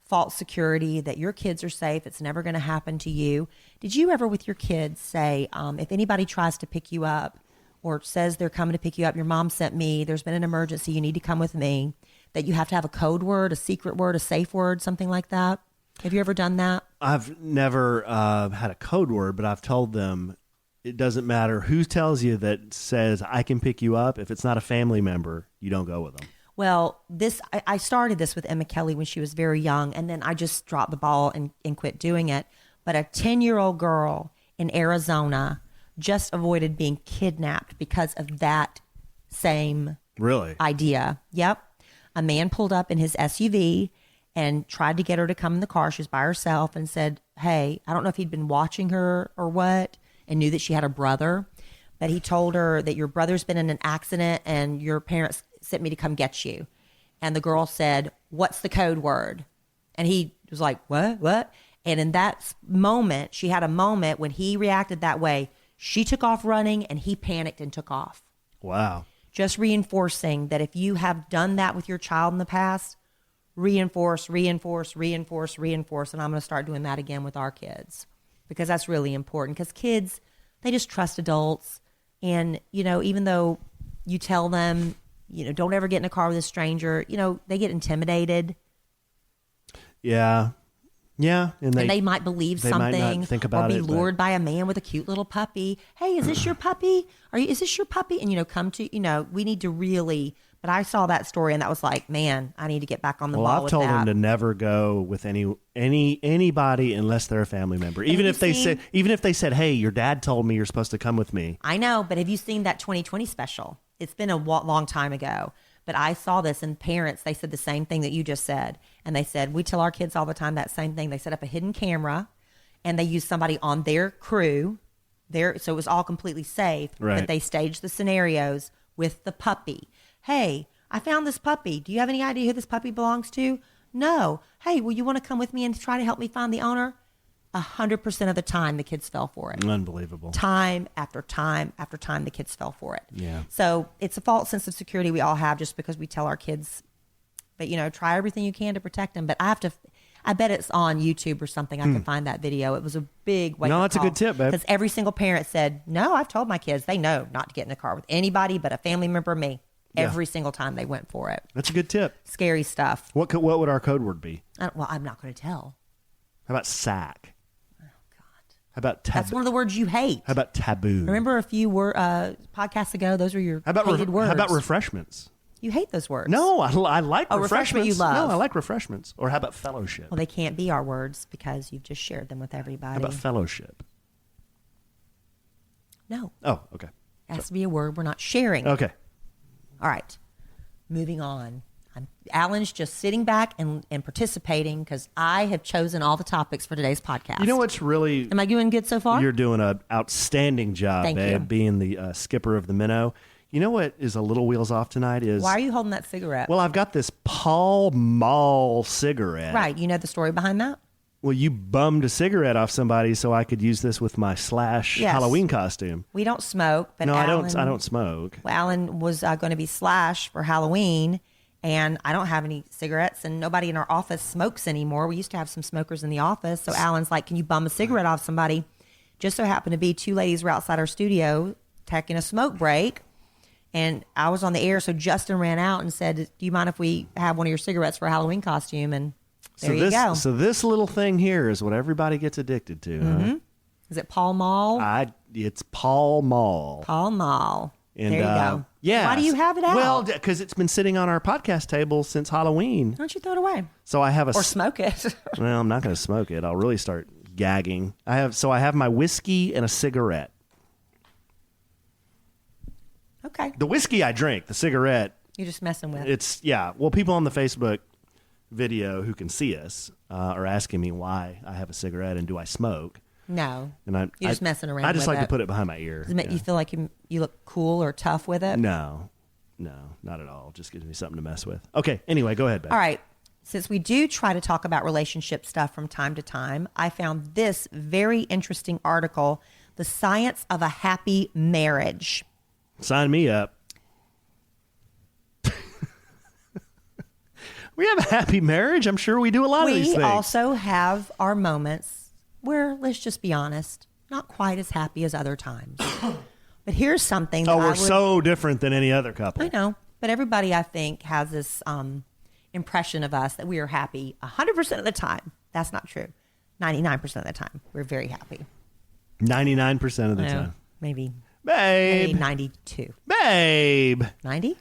[SPEAKER 1] false security that your kids are safe. It's never going to happen to you. Did you ever with your kids say, if anybody tries to pick you up or says they're coming to pick you up, your mom sent me, there's been an emergency, you need to come with me, that you have to have a code word, a secret word, a safe word, something like that? Have you ever done that?
[SPEAKER 2] I've never had a code word, but I've told them it doesn't matter who tells you that says I can pick you up. If it's not a family member, you don't go with them.
[SPEAKER 1] Well, I started this with Emma Kelly when she was very young, and then I just dropped the ball and quit doing it. But a 10-year-old girl in Arizona just avoided being kidnapped because of that same
[SPEAKER 2] Really?
[SPEAKER 1] idea. Yep. A man pulled up in his SUV and tried to get her to come in the car. She was by herself and said, hey, I don't know if he'd been watching her or what and knew that she had a brother, but he told her that your brother's been in an accident and your parents sent me to come get you. And the girl said, what's the code word? And he was like, what? And in that moment, she had a moment when he reacted that way. She took off running and he panicked and took off.
[SPEAKER 2] Wow.
[SPEAKER 1] Just reinforcing that if you have done that with your child in the past, reinforce. And I'm going to start doing that again with our kids, because that's really important, because kids, they just trust adults. And, even though you tell them, don't ever get in a car with a stranger, they get intimidated.
[SPEAKER 2] Yeah. Yeah. And
[SPEAKER 1] they might believe
[SPEAKER 2] they
[SPEAKER 1] something,
[SPEAKER 2] might not think about
[SPEAKER 1] or be
[SPEAKER 2] it,
[SPEAKER 1] lured by a man with a cute little puppy. Hey, is this your puppy? Is this your puppy? And, come to, we need to really, but I saw that story and that was like, man, I need to get back on the ball
[SPEAKER 2] I've
[SPEAKER 1] with
[SPEAKER 2] told
[SPEAKER 1] that.
[SPEAKER 2] them to never go with anybody unless they're a family member. Even if they said, hey, your dad told me you're supposed to come with me.
[SPEAKER 1] I know, but have you seen that 2020 special? It's been a long time ago. But I saw this, and parents, they said the same thing that you just said. And they said, we tell our kids all the time that same thing. They set up a hidden camera, and they used somebody on their crew, so it was all completely safe.
[SPEAKER 2] Right.
[SPEAKER 1] But they staged the scenarios with the puppy. Hey, I found this puppy. Do you have any idea who this puppy belongs to? No. Hey, will you want to come with me and try to help me find the owner? 100% of the time, the kids fell for it.
[SPEAKER 2] Unbelievable.
[SPEAKER 1] Time after time after time, the kids fell for it.
[SPEAKER 2] Yeah.
[SPEAKER 1] So it's a false sense of security we all have just because we tell our kids, but try everything you can to protect them. But I bet it's on YouTube or something. I can find that video. It was a big wake-up
[SPEAKER 2] No, that's a
[SPEAKER 1] call,
[SPEAKER 2] good tip, babe.
[SPEAKER 1] because every single parent said, no, I've told my kids, they know not to get in the car with anybody but a family member or me.
[SPEAKER 2] Yeah.
[SPEAKER 1] Every single time they went for it.
[SPEAKER 2] That's a good tip.
[SPEAKER 1] Scary stuff.
[SPEAKER 2] What would our code word be?
[SPEAKER 1] Well, I'm not going to tell.
[SPEAKER 2] How about sack?
[SPEAKER 1] Oh, God.
[SPEAKER 2] How about taboo?
[SPEAKER 1] That's one of the words you hate.
[SPEAKER 2] How about taboo?
[SPEAKER 1] Remember a few podcasts ago, those were your hated words.
[SPEAKER 2] How about refreshments?
[SPEAKER 1] You hate those words.
[SPEAKER 2] No, I like
[SPEAKER 1] Oh,
[SPEAKER 2] refreshments.
[SPEAKER 1] refreshment you love.
[SPEAKER 2] No, I like refreshments. Or how about fellowship?
[SPEAKER 1] Well, they can't be our words because you've just shared them with everybody.
[SPEAKER 2] How about fellowship?
[SPEAKER 1] No.
[SPEAKER 2] Oh, okay.
[SPEAKER 1] It has to be a word we're not sharing.
[SPEAKER 2] Okay.
[SPEAKER 1] All right. Moving on. Alan's just sitting back and participating because I have chosen all the topics for today's podcast.
[SPEAKER 2] You know what's really...
[SPEAKER 1] Am I doing good so far?
[SPEAKER 2] You're doing an outstanding job,
[SPEAKER 1] Thank
[SPEAKER 2] babe,
[SPEAKER 1] you.
[SPEAKER 2] being the skipper of the minnow. You know what is a little wheels off tonight is...
[SPEAKER 1] Why are you holding that cigarette?
[SPEAKER 2] Well, I've got this Pall Mall cigarette.
[SPEAKER 1] Right. You know the story behind that?
[SPEAKER 2] Well, you bummed a cigarette off somebody so I could use this with my Slash
[SPEAKER 1] Yes.
[SPEAKER 2] Halloween costume.
[SPEAKER 1] We don't smoke, but
[SPEAKER 2] No,
[SPEAKER 1] Alan,
[SPEAKER 2] I don't smoke.
[SPEAKER 1] Well, Alan was going to be Slash for Halloween, and I don't have any cigarettes, and nobody in our office smokes anymore. We used to have some smokers in the office, so Alan's like, can you bum a cigarette off somebody? Just so happened to be two ladies were outside our studio taking a smoke break, and I was on the air, so Justin ran out and said, do you mind if we have one of your cigarettes for a Halloween costume? And there you go.
[SPEAKER 2] So this little thing here is what everybody gets addicted to.
[SPEAKER 1] Mm-hmm.
[SPEAKER 2] Huh?
[SPEAKER 1] Is it Pall Mall?
[SPEAKER 2] It's Pall Mall.
[SPEAKER 1] Pall Mall.
[SPEAKER 2] And,
[SPEAKER 1] there you go.
[SPEAKER 2] Yeah.
[SPEAKER 1] Why do you have it out?
[SPEAKER 2] Well, because it's been sitting on our podcast table since Halloween.
[SPEAKER 1] Why don't you throw it away?
[SPEAKER 2] So I have
[SPEAKER 1] Or smoke it.
[SPEAKER 2] Well, I'm not going to smoke it. I'll really start gagging. I have my whiskey and a cigarette.
[SPEAKER 1] Okay.
[SPEAKER 2] The whiskey I drink, the cigarette.
[SPEAKER 1] You're just messing with.
[SPEAKER 2] It's Well, people on the Facebook video who can see us are asking me why I have a cigarette and do I smoke.
[SPEAKER 1] No.
[SPEAKER 2] And
[SPEAKER 1] You're just messing around
[SPEAKER 2] I just
[SPEAKER 1] with
[SPEAKER 2] like
[SPEAKER 1] it.
[SPEAKER 2] to put it behind my ear.
[SPEAKER 1] Does it make you feel like you look cool or tough with it?
[SPEAKER 2] No, not at all. Just gives me something to mess with. Okay. Anyway, go ahead, babe.
[SPEAKER 1] All right. Since we do try to talk about relationship stuff from time to time, I found this very interesting article, The Science of a Happy Marriage.
[SPEAKER 2] Sign me up. We have a happy marriage. I'm sure we do a lot of these things.
[SPEAKER 1] We also have our moments where, let's just be honest, not quite as happy as other times. But here's something that
[SPEAKER 2] Oh, we're so different than any other couple.
[SPEAKER 1] I know. But everybody, I think, has this impression of us that we are happy 100% of the time. That's not true. 99% of the time, we're very happy.
[SPEAKER 2] 99% of the time.
[SPEAKER 1] Maybe.
[SPEAKER 2] Babe.
[SPEAKER 1] Maybe 92.
[SPEAKER 2] Babe.
[SPEAKER 1] 90?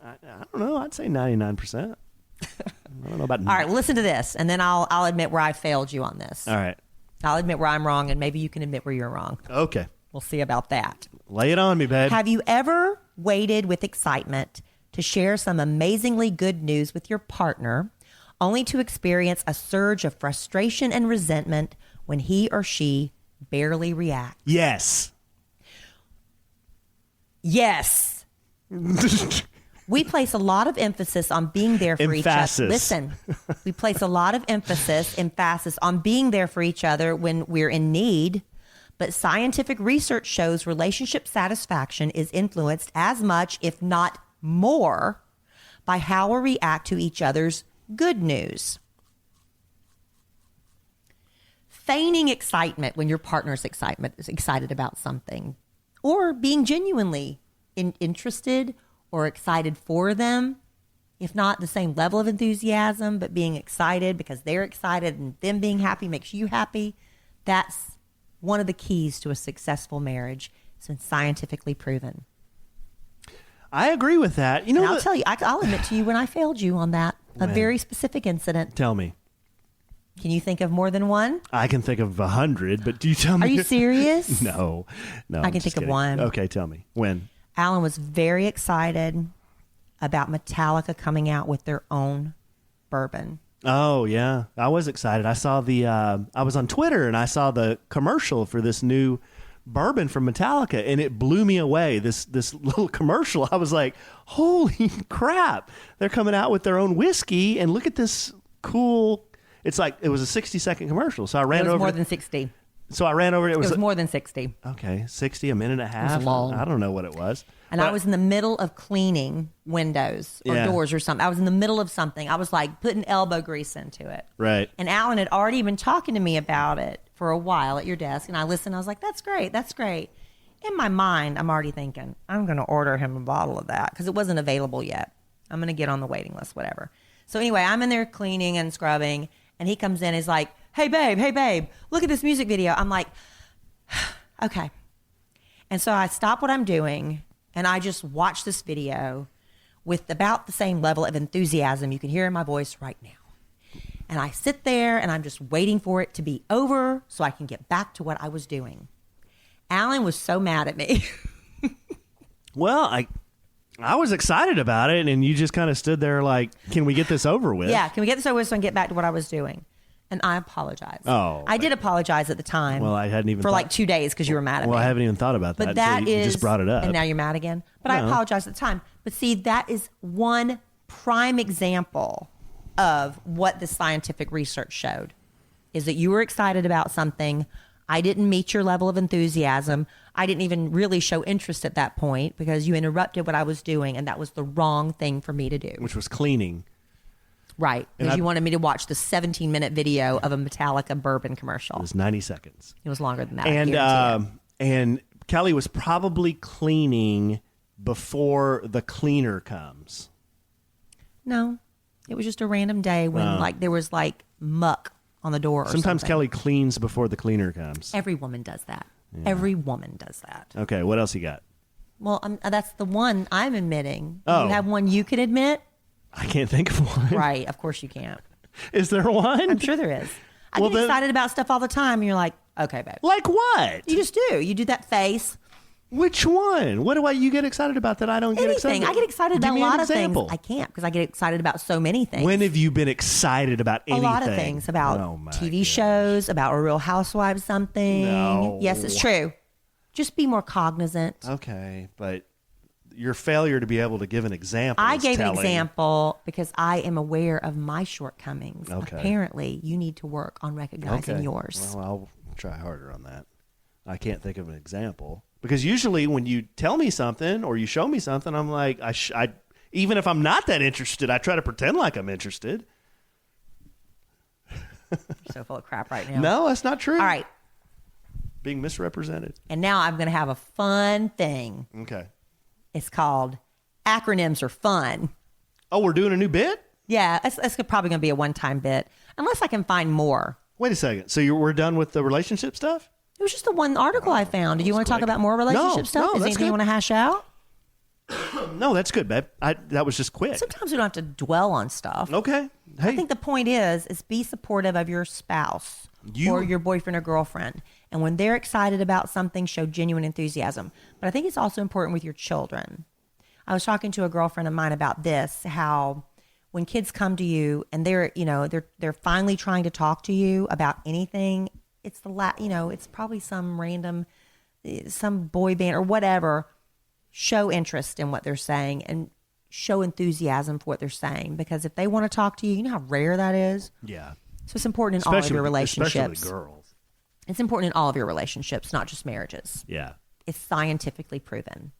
[SPEAKER 2] I don't know. I'd say 99%. I don't know about.
[SPEAKER 1] All right, listen to this, and then I'll admit where I failed you on this.
[SPEAKER 2] All right.
[SPEAKER 1] I'll admit where I'm wrong, and maybe you can admit where you're wrong.
[SPEAKER 2] Okay.
[SPEAKER 1] We'll see about that.
[SPEAKER 2] Lay it on me, babe.
[SPEAKER 1] Have you ever waited with excitement to share some amazingly good news with your partner, only to experience a surge of frustration and resentment when he or she barely reacts?
[SPEAKER 2] Yes.
[SPEAKER 1] Yes. We place a lot of emphasis on being there for each other. Listen, we place a lot of emphasis on being there for each other when we're in need. But scientific research shows relationship satisfaction is influenced as much, if not more, by how we react to each other's good news. Feigning excitement when your partner's excited about something, or being genuinely interested or excited for them, if not the same level of enthusiasm, but being excited because they're excited and them being happy makes you happy. That's one of the keys to a successful marriage. It's been scientifically proven.
[SPEAKER 2] I agree with that. You know,
[SPEAKER 1] I'll tell you, I'll admit to you when I failed you on that, a very specific incident.
[SPEAKER 2] Tell me.
[SPEAKER 1] Can you think of more than one?
[SPEAKER 2] I can think of 100, but do you tell me?
[SPEAKER 1] Are you serious?
[SPEAKER 2] No.
[SPEAKER 1] I can think of one.
[SPEAKER 2] Okay, tell me. When?
[SPEAKER 1] Alan was very excited about Metallica coming out with their own bourbon.
[SPEAKER 2] Oh, yeah. I was excited. I saw I was on Twitter and I saw the commercial for this new bourbon from Metallica, and it blew me away. This little commercial. I was like, holy crap. They're coming out with their own whiskey, and look at this cool. It's like, it was a 60-second commercial. So I ran over.
[SPEAKER 1] It was more than 60.
[SPEAKER 2] So I ran over. It was
[SPEAKER 1] more than 60.
[SPEAKER 2] Okay, 60, a minute and a half.
[SPEAKER 1] It was long.
[SPEAKER 2] I don't know what it was.
[SPEAKER 1] And I was in the middle of cleaning windows or doors or something. I was in the middle of something. I was like putting elbow grease into it.
[SPEAKER 2] Right.
[SPEAKER 1] And Alan had already been talking to me about it for a while at your desk. And I listened. I was like, that's great. That's great. In my mind, I'm already thinking, I'm going to order him a bottle of that because it wasn't available yet. I'm going to get on the waiting list, whatever. So anyway, I'm in there cleaning and scrubbing. And he comes in. He's like, hey, babe, look at this music video. I'm like, okay. And so I stop what I'm doing and I just watch this video with about the same level of enthusiasm you can hear in my voice right now. And I sit there and I'm just waiting for it to be over so I can get back to what I was doing. Alan was so mad at me.
[SPEAKER 2] Well, I was excited about it, and you just kind of stood there like, can we get this over with?
[SPEAKER 1] Yeah, can we get this over with so I can get back to what I was doing? And I apologize.
[SPEAKER 2] Oh.
[SPEAKER 1] I did apologize at the time.
[SPEAKER 2] Well, I hadn't even
[SPEAKER 1] for like 2 days because you were mad at me.
[SPEAKER 2] Well, I haven't even thought about that.
[SPEAKER 1] But that
[SPEAKER 2] you just brought it up.
[SPEAKER 1] And now you're mad again. But I apologize at the time. But see, that is one prime example of what the scientific research showed, is that you were excited about something. I didn't meet your level of enthusiasm. I didn't even really show interest at that point because you interrupted what I was doing, and that was the wrong thing for me to do.
[SPEAKER 2] Which was cleaning.
[SPEAKER 1] Right. Because you wanted me to watch the 17-minute video of a Metallica bourbon commercial.
[SPEAKER 2] It was 90 seconds.
[SPEAKER 1] It was longer than that.
[SPEAKER 2] And Kelly was probably cleaning before the cleaner comes.
[SPEAKER 1] No. It was just a random day when there was muck on the door or
[SPEAKER 2] Sometimes
[SPEAKER 1] something.
[SPEAKER 2] Kelly cleans before the cleaner comes.
[SPEAKER 1] Every woman does that. Yeah. Every woman does that.
[SPEAKER 2] Okay, what else you got?
[SPEAKER 1] Well, that's the one I'm admitting.
[SPEAKER 2] Oh.
[SPEAKER 1] You have one you can admit?
[SPEAKER 2] I can't think of one.
[SPEAKER 1] Right, of course you can't.
[SPEAKER 2] Is there one?
[SPEAKER 1] I'm sure there is. I get excited about stuff all the time, and you're like, okay, babe.
[SPEAKER 2] Like what?
[SPEAKER 1] You just do. You do that face.
[SPEAKER 2] Which one? What do you get excited about that I don't get excited about?
[SPEAKER 1] I get excited about a lot of things. I can't because I get excited about so many things.
[SPEAKER 2] When have you been excited about anything?
[SPEAKER 1] A lot of things about TV shows, about a Real Housewives something.
[SPEAKER 2] No.
[SPEAKER 1] Yes, it's true. Just be more cognizant.
[SPEAKER 2] Okay, but your failure to be able to give an example
[SPEAKER 1] I
[SPEAKER 2] is
[SPEAKER 1] gave
[SPEAKER 2] telling.
[SPEAKER 1] an example because I am aware of my shortcomings.
[SPEAKER 2] Okay.
[SPEAKER 1] Apparently, you need to work on recognizing yours.
[SPEAKER 2] Well, I'll try harder on that. I can't think of an example. Because usually when you tell me something or you show me something, I'm like, I even if I'm not that interested, I try to pretend like I'm interested.
[SPEAKER 1] You're so full of crap right now.
[SPEAKER 2] No, that's not true.
[SPEAKER 1] All right.
[SPEAKER 2] being misrepresented.
[SPEAKER 1] And now I'm going to have a fun thing.
[SPEAKER 2] Okay.
[SPEAKER 1] It's called Acronyms Are Fun.
[SPEAKER 2] Oh, we're doing a new bit?
[SPEAKER 1] Yeah, that's probably going to be a one-time bit, unless I can find more.
[SPEAKER 2] Wait a second. So we're done with the relationship stuff?
[SPEAKER 1] It was just the one article I found. Do you want to talk about more relationship stuff?
[SPEAKER 2] No,
[SPEAKER 1] Is there anything you want to hash out?
[SPEAKER 2] No, that's good, babe. That was just quick.
[SPEAKER 1] Sometimes we don't have to dwell on stuff.
[SPEAKER 2] Okay. Hey.
[SPEAKER 1] I think the point is be supportive of your spouse or your boyfriend or girlfriend. And when they're excited about something, show genuine enthusiasm. But I think it's also important with your children. I was talking to a girlfriend of mine about this, how when kids come to you and they're finally trying to talk to you about anything, it's it's probably some random, some boy band or whatever. Show interest in what they're saying and show enthusiasm for what they're saying. Because if they want to talk to you, you know how rare that is?
[SPEAKER 2] Yeah.
[SPEAKER 1] So it's important in all of your relationships.
[SPEAKER 2] Especially girls.
[SPEAKER 1] It's important in all of your relationships, not just marriages.
[SPEAKER 2] Yeah.
[SPEAKER 1] It's scientifically proven.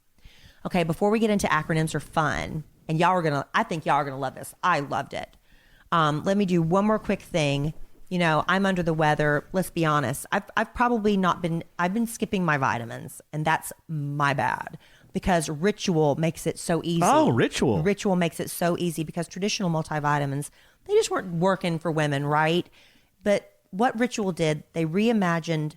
[SPEAKER 1] Okay, before we get into acronyms are fun, and I think y'all are gonna love this. I loved it. Let me do one more quick thing. I'm under the weather. Let's be honest. I've probably I've been skipping my vitamins, and that's my bad. Because Ritual makes it so easy.
[SPEAKER 2] Oh, Ritual.
[SPEAKER 1] Ritual makes it so easy because traditional multivitamins, they just weren't working for women, right? But what Ritual did, they reimagined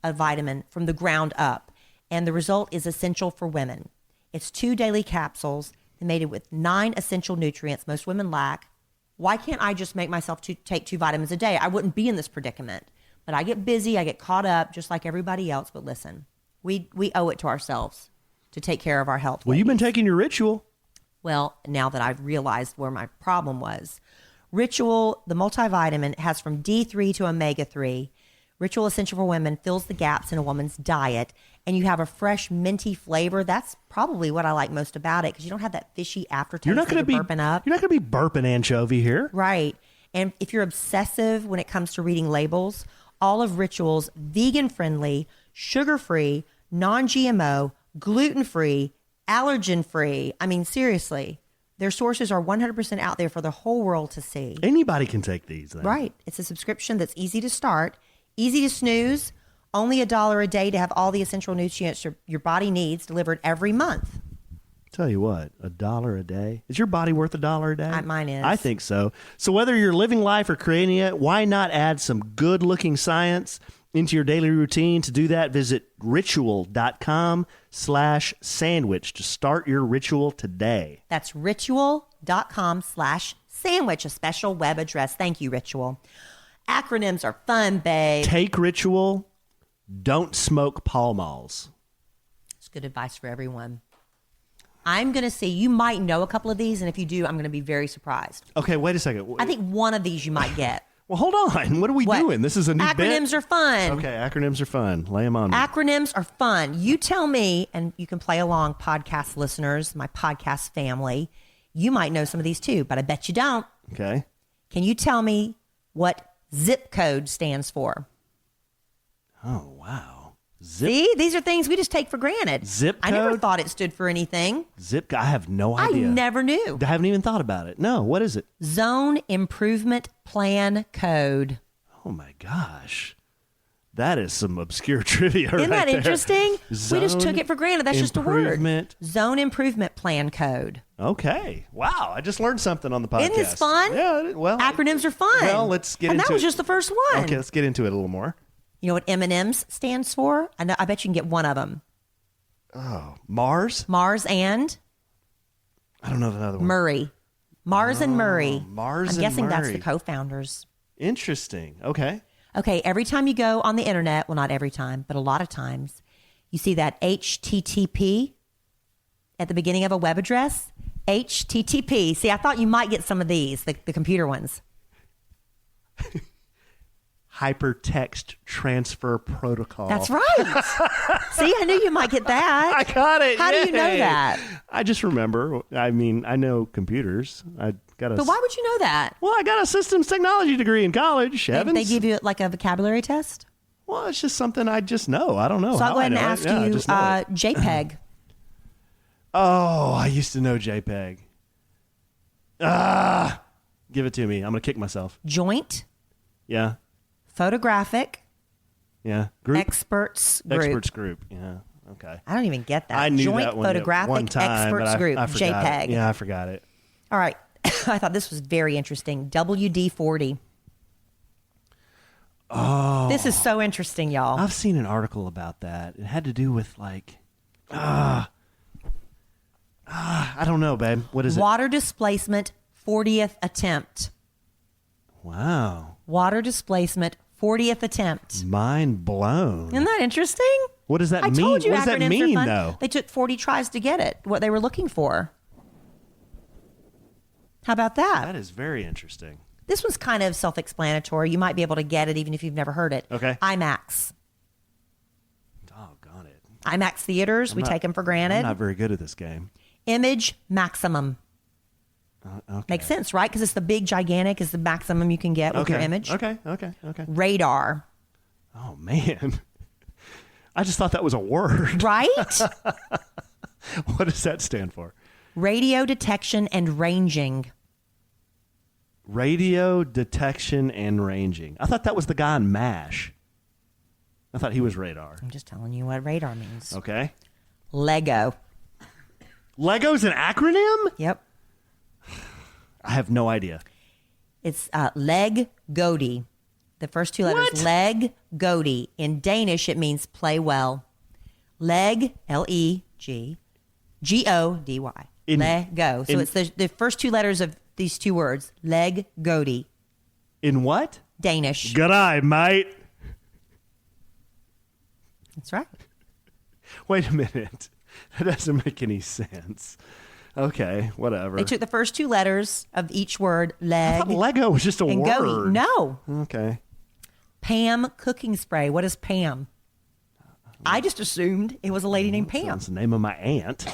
[SPEAKER 1] a vitamin from the ground up. And the result is essential for women. It's 2 daily capsules. They made it with 9 essential nutrients most women lack. Why can't I just make myself take 2 vitamins a day? I wouldn't be in this predicament. But I get busy. I get caught up just like everybody else. But listen, we owe it to ourselves to take care of our health.
[SPEAKER 2] Well, you've been taking your Ritual.
[SPEAKER 1] Well, now that I've realized where my problem was, Ritual, the multivitamin, has from D3 to omega-3. Ritual Essential for Women fills the gaps in a woman's diet, and you have a fresh minty flavor. That's probably what I like most about it, because you don't have that fishy aftertaste. You're not going to be burping up.
[SPEAKER 2] You're not going to be burping anchovy here.
[SPEAKER 1] Right. And if you're obsessive when it comes to reading labels, all of Ritual's vegan-friendly, sugar-free, non-GMO, gluten-free, allergen-free. I mean, seriously, their sources are 100% out there for the whole world to see.
[SPEAKER 2] Anybody can take these. Then.
[SPEAKER 1] Right. It's a subscription that's easy to start, easy to snooze, only $1 a day to have all the essential nutrients your body needs delivered every month.
[SPEAKER 2] Tell you what, $1 a day. Is your body worth $1 a day?
[SPEAKER 1] Mine is.
[SPEAKER 2] I think so. So whether you're living life or creating it, why not add some good-looking science into your daily routine? To do that, visit ritual.com/sandwich to start your ritual today.
[SPEAKER 1] That's ritual.com/sandwich, a special web address. Thank you, Ritual. Acronyms are fun, babe.
[SPEAKER 2] Take Ritual. Don't smoke Pall Malls.
[SPEAKER 1] It's good advice for everyone. I'm going to see, you might know a couple of these, and if you do, I'm going to be very surprised.
[SPEAKER 2] Okay, wait a second.
[SPEAKER 1] I think one of these you might get.
[SPEAKER 2] Well, hold on. What are we doing? This is a new
[SPEAKER 1] Acronyms are fun.
[SPEAKER 2] Okay, acronyms are fun. Lay them on me.
[SPEAKER 1] Acronyms are fun. You tell me, and you can play along, podcast listeners, my podcast family. You might know some of these too, but I bet you don't.
[SPEAKER 2] Okay.
[SPEAKER 1] Can you tell me what zip code stands for?
[SPEAKER 2] Oh, wow.
[SPEAKER 1] See, these are things we just take for granted.
[SPEAKER 2] Zip code?
[SPEAKER 1] I never thought it stood for anything.
[SPEAKER 2] I have no idea.
[SPEAKER 1] I never knew.
[SPEAKER 2] I haven't even thought about it. No, what is it?
[SPEAKER 1] Zone Improvement Plan Code.
[SPEAKER 2] Oh my gosh. That is some obscure trivia
[SPEAKER 1] Isn't that
[SPEAKER 2] there.
[SPEAKER 1] interesting? We just took it for granted. That's just a word. Zone Improvement Plan Code.
[SPEAKER 2] Okay. Wow. I just learned something on the podcast.
[SPEAKER 1] Isn't this fun?
[SPEAKER 2] Yeah. Well,
[SPEAKER 1] acronyms are fun.
[SPEAKER 2] Well, let's get
[SPEAKER 1] into it. And that was
[SPEAKER 2] it.
[SPEAKER 1] just the first one.
[SPEAKER 2] Okay, let's get into it a little more.
[SPEAKER 1] You know what M&M's stands for? I bet you can get one of them.
[SPEAKER 2] Oh, Mars?
[SPEAKER 1] Mars and?
[SPEAKER 2] I don't know another one.
[SPEAKER 1] Murray. Mars and Murray.
[SPEAKER 2] Mars and
[SPEAKER 1] I'm guessing
[SPEAKER 2] Murray.
[SPEAKER 1] that's the co-founders.
[SPEAKER 2] Interesting. Okay.
[SPEAKER 1] Okay, every time you go on the internet, well, not every time, but a lot of times, you see that HTTP at the beginning of a web address. HTTP. See, I thought you might get some of these, the computer ones.
[SPEAKER 2] Hypertext Transfer Protocol.
[SPEAKER 1] That's right. See, I knew you might get that.
[SPEAKER 2] I got it.
[SPEAKER 1] How do you know that?
[SPEAKER 2] I just remember. I mean, I know computers. But
[SPEAKER 1] why would you know that?
[SPEAKER 2] Well, I got a systems technology degree in college.
[SPEAKER 1] They give you like a vocabulary test?
[SPEAKER 2] Well, it's just something I just know. I don't know.
[SPEAKER 1] So I'll go ahead and ask you JPEG.
[SPEAKER 2] Oh, I used to know JPEG. Give it to me. I'm going to kick myself.
[SPEAKER 1] Joint.
[SPEAKER 2] Yeah.
[SPEAKER 1] Photographic.
[SPEAKER 2] Yeah. Group?
[SPEAKER 1] Experts Group.
[SPEAKER 2] Experts Group. Yeah. Okay.
[SPEAKER 1] I don't even get that.
[SPEAKER 2] I knew
[SPEAKER 1] Joint
[SPEAKER 2] that one
[SPEAKER 1] Photographic
[SPEAKER 2] one time,
[SPEAKER 1] Experts
[SPEAKER 2] but
[SPEAKER 1] Group,
[SPEAKER 2] I forgot
[SPEAKER 1] JPEG.
[SPEAKER 2] it. Yeah, I forgot it.
[SPEAKER 1] All right. I thought this was very interesting. WD-40.
[SPEAKER 2] Oh.
[SPEAKER 1] This is so interesting, y'all.
[SPEAKER 2] I've seen an article about that. It had to do with I don't know, babe. What is it?
[SPEAKER 1] Water displacement 40th attempt.
[SPEAKER 2] Wow.
[SPEAKER 1] Water displacement 40th attempt.
[SPEAKER 2] Mind blown.
[SPEAKER 1] Isn't that interesting?
[SPEAKER 2] What does that
[SPEAKER 1] I
[SPEAKER 2] mean?
[SPEAKER 1] told you
[SPEAKER 2] what does that
[SPEAKER 1] acronyms
[SPEAKER 2] mean,
[SPEAKER 1] are fun.
[SPEAKER 2] though?
[SPEAKER 1] They took 40 tries to get it, what they were looking for. How about that?
[SPEAKER 2] That is very interesting.
[SPEAKER 1] This one's kind of self-explanatory. You might be able to get it even if you've never heard it.
[SPEAKER 2] Okay.
[SPEAKER 1] IMAX.
[SPEAKER 2] Doggone it.
[SPEAKER 1] IMAX theaters, we take them for granted.
[SPEAKER 2] I'm not very good at this game.
[SPEAKER 1] Image maximum.
[SPEAKER 2] Okay.
[SPEAKER 1] Makes sense, right? Because it's the big, gigantic is the maximum you can get with your image.
[SPEAKER 2] Okay.
[SPEAKER 1] Radar.
[SPEAKER 2] Oh, man. I just thought that was a word.
[SPEAKER 1] Right?
[SPEAKER 2] What does that stand for?
[SPEAKER 1] Radio detection and ranging.
[SPEAKER 2] Radio detection and ranging. I thought that was the guy in MASH. I thought he was radar.
[SPEAKER 1] I'm just telling you what radar means.
[SPEAKER 2] Okay.
[SPEAKER 1] Lego.
[SPEAKER 2] Lego's an acronym?
[SPEAKER 1] Yep.
[SPEAKER 2] I have no idea.
[SPEAKER 1] It's leg goatee. The first two letters,
[SPEAKER 2] What?
[SPEAKER 1] leg goatee. In Danish, it means play well. Leg, L-E-G, G-O-D-Y. Lego. So it's the first two letters of these two words. Leg goatee.
[SPEAKER 2] In what?
[SPEAKER 1] Danish.
[SPEAKER 2] Good eye, mate.
[SPEAKER 1] That's right.
[SPEAKER 2] Wait a minute. That doesn't make any sense. Okay, whatever.
[SPEAKER 1] They took the first two letters of each word,
[SPEAKER 2] I
[SPEAKER 1] leg
[SPEAKER 2] thought Lego was just a
[SPEAKER 1] and
[SPEAKER 2] word.
[SPEAKER 1] goatee. No.
[SPEAKER 2] Okay.
[SPEAKER 1] Pam cooking spray. What is Pam? I just assumed it was a lady named Pam.
[SPEAKER 2] That's the name of my aunt.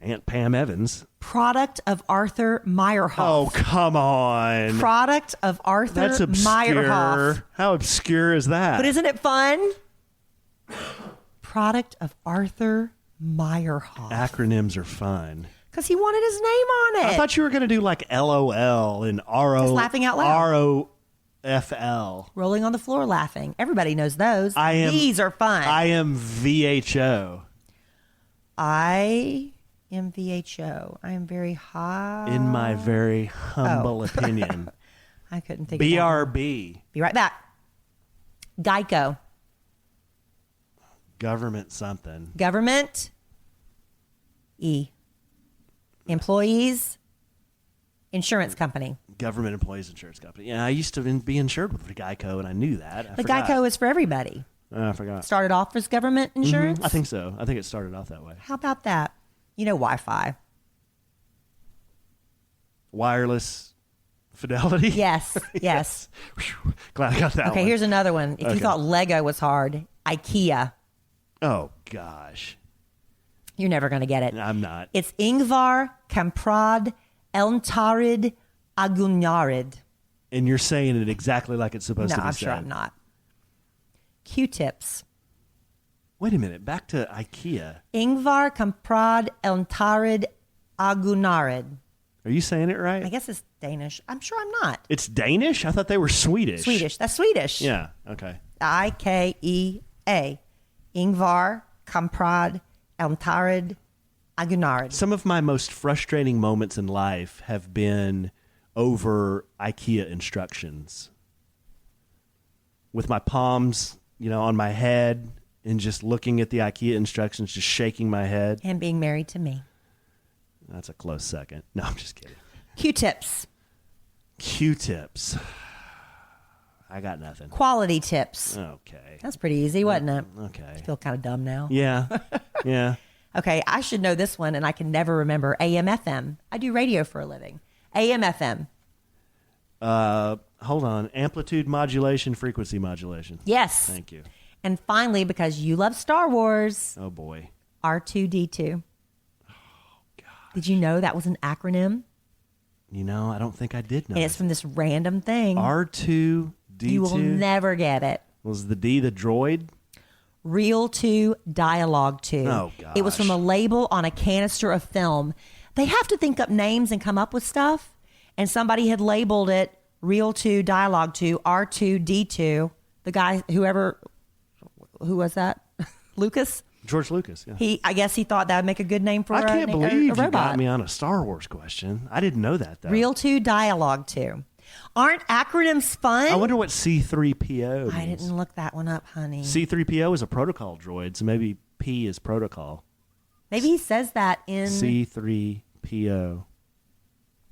[SPEAKER 2] Aunt Pam Evans.
[SPEAKER 1] Product of Arthur Meyerhoff.
[SPEAKER 2] Oh, come on.
[SPEAKER 1] Product of Arthur
[SPEAKER 2] That's obscure.
[SPEAKER 1] Meyerhoff.
[SPEAKER 2] How obscure is that?
[SPEAKER 1] But isn't it fun? Product of Arthur Meyerhoff.
[SPEAKER 2] Acronyms are fun.
[SPEAKER 1] Because he wanted his name on it.
[SPEAKER 2] I thought you were going to do like LOL and RO.
[SPEAKER 1] Just laughing out loud.
[SPEAKER 2] ROFL.
[SPEAKER 1] Rolling on the floor laughing. Everybody knows those. These are fun.
[SPEAKER 2] I am VHO.
[SPEAKER 1] I am VHO. I am very high.
[SPEAKER 2] In my very humble opinion.
[SPEAKER 1] I couldn't think of that.
[SPEAKER 2] BRB.
[SPEAKER 1] Be right back. Geico.
[SPEAKER 2] Government something.
[SPEAKER 1] Government. E. Employees. Insurance company.
[SPEAKER 2] Government employees insurance company. Yeah, I used to be insured with Geico, and I knew that.
[SPEAKER 1] But Geico is for everybody.
[SPEAKER 2] I forgot.
[SPEAKER 1] Started off as government insurance.
[SPEAKER 2] I think so. I think it started off that way.
[SPEAKER 1] How about that? You know, Wi-Fi.
[SPEAKER 2] Wireless fidelity?
[SPEAKER 1] Yes, yes.
[SPEAKER 2] Whew, glad I got that one.
[SPEAKER 1] Okay, here's another one. If
[SPEAKER 2] Okay.
[SPEAKER 1] you thought Lego was hard, IKEA.
[SPEAKER 2] Oh, gosh.
[SPEAKER 1] You're never going to get it.
[SPEAKER 2] I'm not.
[SPEAKER 1] It's Ingvar Kamprad Elmtarid Agunnarid.
[SPEAKER 2] And you're saying it exactly like it's supposed
[SPEAKER 1] No,
[SPEAKER 2] to be
[SPEAKER 1] I'm
[SPEAKER 2] said.
[SPEAKER 1] sure I'm not. Q-tips.
[SPEAKER 2] Wait a minute. Back to IKEA.
[SPEAKER 1] Ingvar Kamprad Elmtarid Agunnarid.
[SPEAKER 2] Are you saying it right?
[SPEAKER 1] I guess it's Danish. I'm sure I'm not.
[SPEAKER 2] It's Danish? I thought they were Swedish.
[SPEAKER 1] Swedish. That's Swedish.
[SPEAKER 2] Yeah. Okay.
[SPEAKER 1] IKEA. Ingvar Kamprad Elmtarid Agunnarid.
[SPEAKER 2] Some of my most frustrating moments in life have been over IKEA instructions. With my palms, on my head and just looking at the IKEA instructions, just shaking my head.
[SPEAKER 1] And being married to me.
[SPEAKER 2] That's a close second. No, I'm just kidding.
[SPEAKER 1] Q-tips.
[SPEAKER 2] Q-tips. I got nothing.
[SPEAKER 1] Quality tips.
[SPEAKER 2] Okay.
[SPEAKER 1] That's pretty easy, wasn't it?
[SPEAKER 2] Okay.
[SPEAKER 1] I feel kind of dumb now.
[SPEAKER 2] Yeah. Yeah.
[SPEAKER 1] Okay, I should know this one, and I can never remember. AM/FM. I do radio for a living. AM/FM.
[SPEAKER 2] Hold on. Amplitude modulation, frequency modulation.
[SPEAKER 1] Yes.
[SPEAKER 2] Thank you.
[SPEAKER 1] And finally, because you love Star Wars,
[SPEAKER 2] Oh, boy.
[SPEAKER 1] R2D2. Oh, God. Did you know that was an acronym?
[SPEAKER 2] I don't think I did know.
[SPEAKER 1] And it's from this random thing.
[SPEAKER 2] R2D2.
[SPEAKER 1] You will never get it.
[SPEAKER 2] Was the D the droid?
[SPEAKER 1] Reel 2, Dialogue 2.
[SPEAKER 2] Oh, gosh.
[SPEAKER 1] It was from a label on a canister of film. They have to think up names and come up with stuff. And somebody had labeled it Reel 2, Dialogue 2, R2D2. The guy, whoever who was that? Lucas?
[SPEAKER 2] George Lucas. Yeah.
[SPEAKER 1] I guess he thought that would make a good name for
[SPEAKER 2] I can't believe
[SPEAKER 1] a
[SPEAKER 2] you
[SPEAKER 1] robot.
[SPEAKER 2] got me on a Star Wars question. I didn't know that, though.
[SPEAKER 1] Real 2, Dialogue 2. Aren't acronyms fun?
[SPEAKER 2] I wonder what C3PO means.
[SPEAKER 1] I didn't look that one up, honey.
[SPEAKER 2] C3PO is a protocol droid, so maybe P is protocol.
[SPEAKER 1] Maybe he says that in...
[SPEAKER 2] C3PO.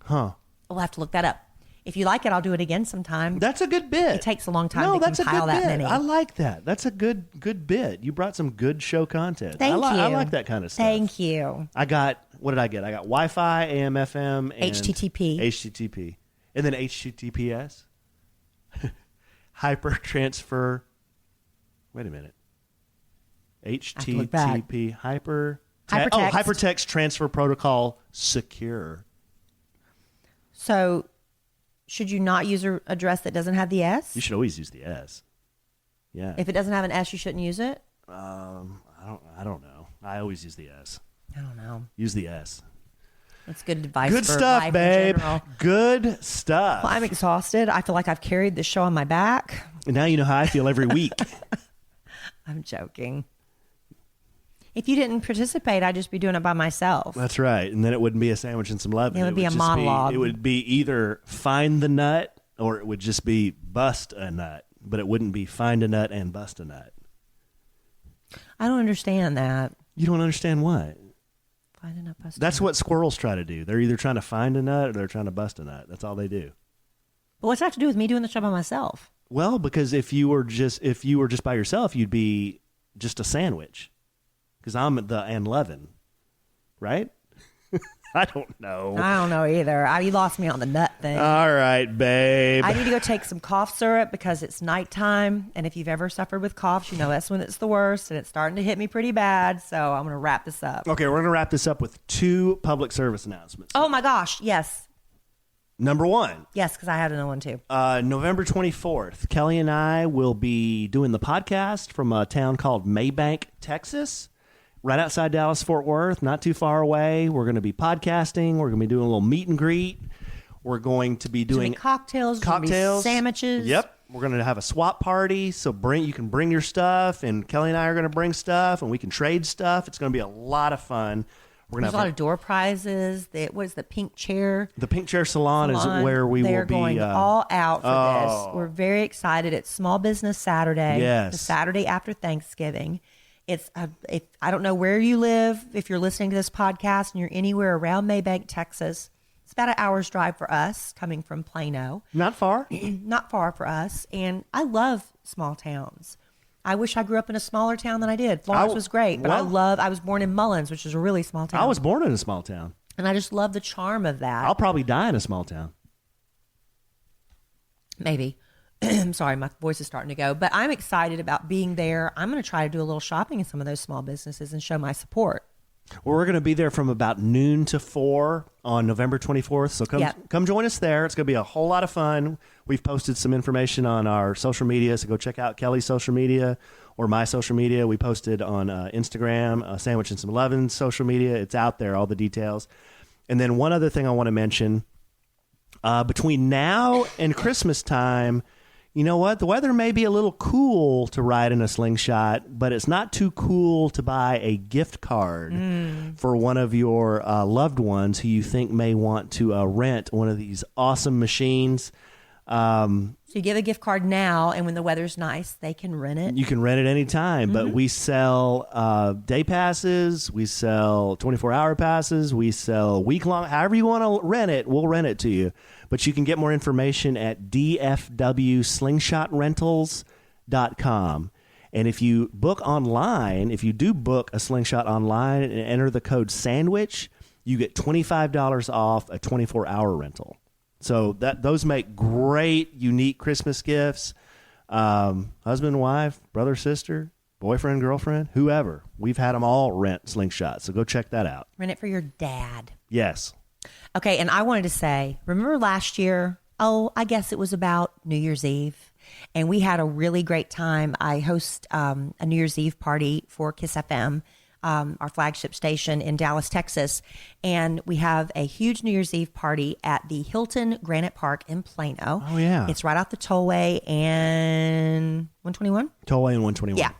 [SPEAKER 2] Huh.
[SPEAKER 1] We'll have to look that up. If you like it, I'll do it again sometime.
[SPEAKER 2] That's a good bit.
[SPEAKER 1] It takes a long time to compile that many.
[SPEAKER 2] I like that. That's a good bit. You brought some good show content.
[SPEAKER 1] Thank you.
[SPEAKER 2] I like that kind of stuff.
[SPEAKER 1] Thank you.
[SPEAKER 2] What did I get? I got Wi-Fi, AM, FM, and
[SPEAKER 1] HTTP.
[SPEAKER 2] And then HTTPS. Hyper transfer. Wait a minute. HTTP. Hypertext transfer protocol secure.
[SPEAKER 1] So, should you not use an address that doesn't have the S?
[SPEAKER 2] You should always use the S. Yeah.
[SPEAKER 1] If it doesn't have an S, you shouldn't use it?
[SPEAKER 2] I don't know. I always use the S.
[SPEAKER 1] I don't know.
[SPEAKER 2] Use the S.
[SPEAKER 1] That's good advice.
[SPEAKER 2] Good
[SPEAKER 1] for
[SPEAKER 2] stuff,
[SPEAKER 1] life
[SPEAKER 2] babe.
[SPEAKER 1] in general.
[SPEAKER 2] Good stuff.
[SPEAKER 1] Well, I'm exhausted. I feel like I've carried this show on my back.
[SPEAKER 2] And now you know how I feel every week.
[SPEAKER 1] I'm joking. If you didn't participate, I'd just be doing it by myself.
[SPEAKER 2] That's right. And then it wouldn't be a sandwich and some leaven.
[SPEAKER 1] It would be a monologue.
[SPEAKER 2] It would be either find the nut or it would just be bust a nut. But it wouldn't be find a nut and bust a nut.
[SPEAKER 1] I don't understand that.
[SPEAKER 2] You don't understand what?
[SPEAKER 1] Find a nut, bust a
[SPEAKER 2] That's
[SPEAKER 1] nut.
[SPEAKER 2] what squirrels try to do. They're either trying to find a nut or they're trying to bust a nut. That's all they do.
[SPEAKER 1] But what's that have to do with me doing the show by myself?
[SPEAKER 2] Well, because if you were just by yourself, you'd be just a sandwich. Because I'm the and leaven, right? I don't know.
[SPEAKER 1] I don't know either. You lost me on the nut thing.
[SPEAKER 2] All right, babe.
[SPEAKER 1] I need to go take some cough syrup because it's nighttime. And if you've ever suffered with coughs, you know that's when it's the worst. And it's starting to hit me pretty bad. So I'm going to wrap this up.
[SPEAKER 2] Okay, we're going to wrap this up with 2 public service announcements.
[SPEAKER 1] Oh, my gosh. Yes.
[SPEAKER 2] Number 1.
[SPEAKER 1] Yes, because I had another one too.
[SPEAKER 2] November 24th, Kelly and I will be doing the podcast from a town called Maybank, Texas. Right outside Dallas-Fort Worth, not too far away. We're going to be podcasting. We're going to be doing a little meet and greet. We're going to be doing
[SPEAKER 1] cocktails, sandwiches.
[SPEAKER 2] Yep. We're going to have a swap party. So you can bring your stuff, and Kelly and I are going to bring stuff, and we can trade stuff. It's going to be a lot of fun.
[SPEAKER 1] There's a lot of door prizes. What is the pink chair?
[SPEAKER 2] The Pink Chair Salon is where we will be.
[SPEAKER 1] They're going all out for this. We're very excited. It's Small Business Saturday.
[SPEAKER 2] Yes.
[SPEAKER 1] The Saturday after Thanksgiving. It's if I don't know where you live, if you're listening to this podcast and you're anywhere around Maybank, Texas, it's about an hour's drive for us coming from Plano.
[SPEAKER 2] Not far.
[SPEAKER 1] Not far for us. And I love small towns. I wish I grew up in a smaller town than I did. Florence was great, but I was born in Mullins, which is a really small town.
[SPEAKER 2] I was born in a small town.
[SPEAKER 1] And I just love the charm of that.
[SPEAKER 2] I'll probably die in a small town.
[SPEAKER 1] Maybe. I'm sorry, my voice is starting to go. But I'm excited about being there. I'm going to try to do a little shopping in some of those small businesses and show my support.
[SPEAKER 2] Well, we're going to be there from about noon to 4 on November 24th. So come join us there. It's going to be a whole lot of fun. We've posted some information on our social media, so go check out Kelly's social media or my social media. We posted on Instagram, Sandwich and Some Leaven social media. It's out there, all the details. And then one other thing I want to mention, between now and Christmas time, you know what? The weather may be a little cool to ride in a slingshot, but it's not too cool to buy a gift card for one of your loved ones who you think may want to rent one of these awesome machines.
[SPEAKER 1] So you give a gift card now, and when the weather's nice, they can rent it.
[SPEAKER 2] You can rent it anytime, but we sell day passes, we sell 24-hour passes, we sell week-long. However you want to rent it, we'll rent it to you. But you can get more information at dfwslingshotrentals.com. And if you book online, if you do book a slingshot online and enter the code SANDWICH, you get $25 off a 24-hour rental. So those make great, unique Christmas gifts. Husband, wife, brother, sister, boyfriend, girlfriend, whoever. We've had them all rent slingshots. So go check that out.
[SPEAKER 1] Rent it for your dad.
[SPEAKER 2] Yes.
[SPEAKER 1] Okay, and I wanted to say, remember last year? Oh, I guess it was about New Year's Eve. And we had a really great time. I host a New Year's Eve party for KISS FM, our flagship station in Dallas, Texas. And we have a huge New Year's Eve party at the Hilton Granite Park in Plano.
[SPEAKER 2] Oh, yeah.
[SPEAKER 1] It's right off the tollway and 121?
[SPEAKER 2] Tollway and 121.
[SPEAKER 1] Yeah.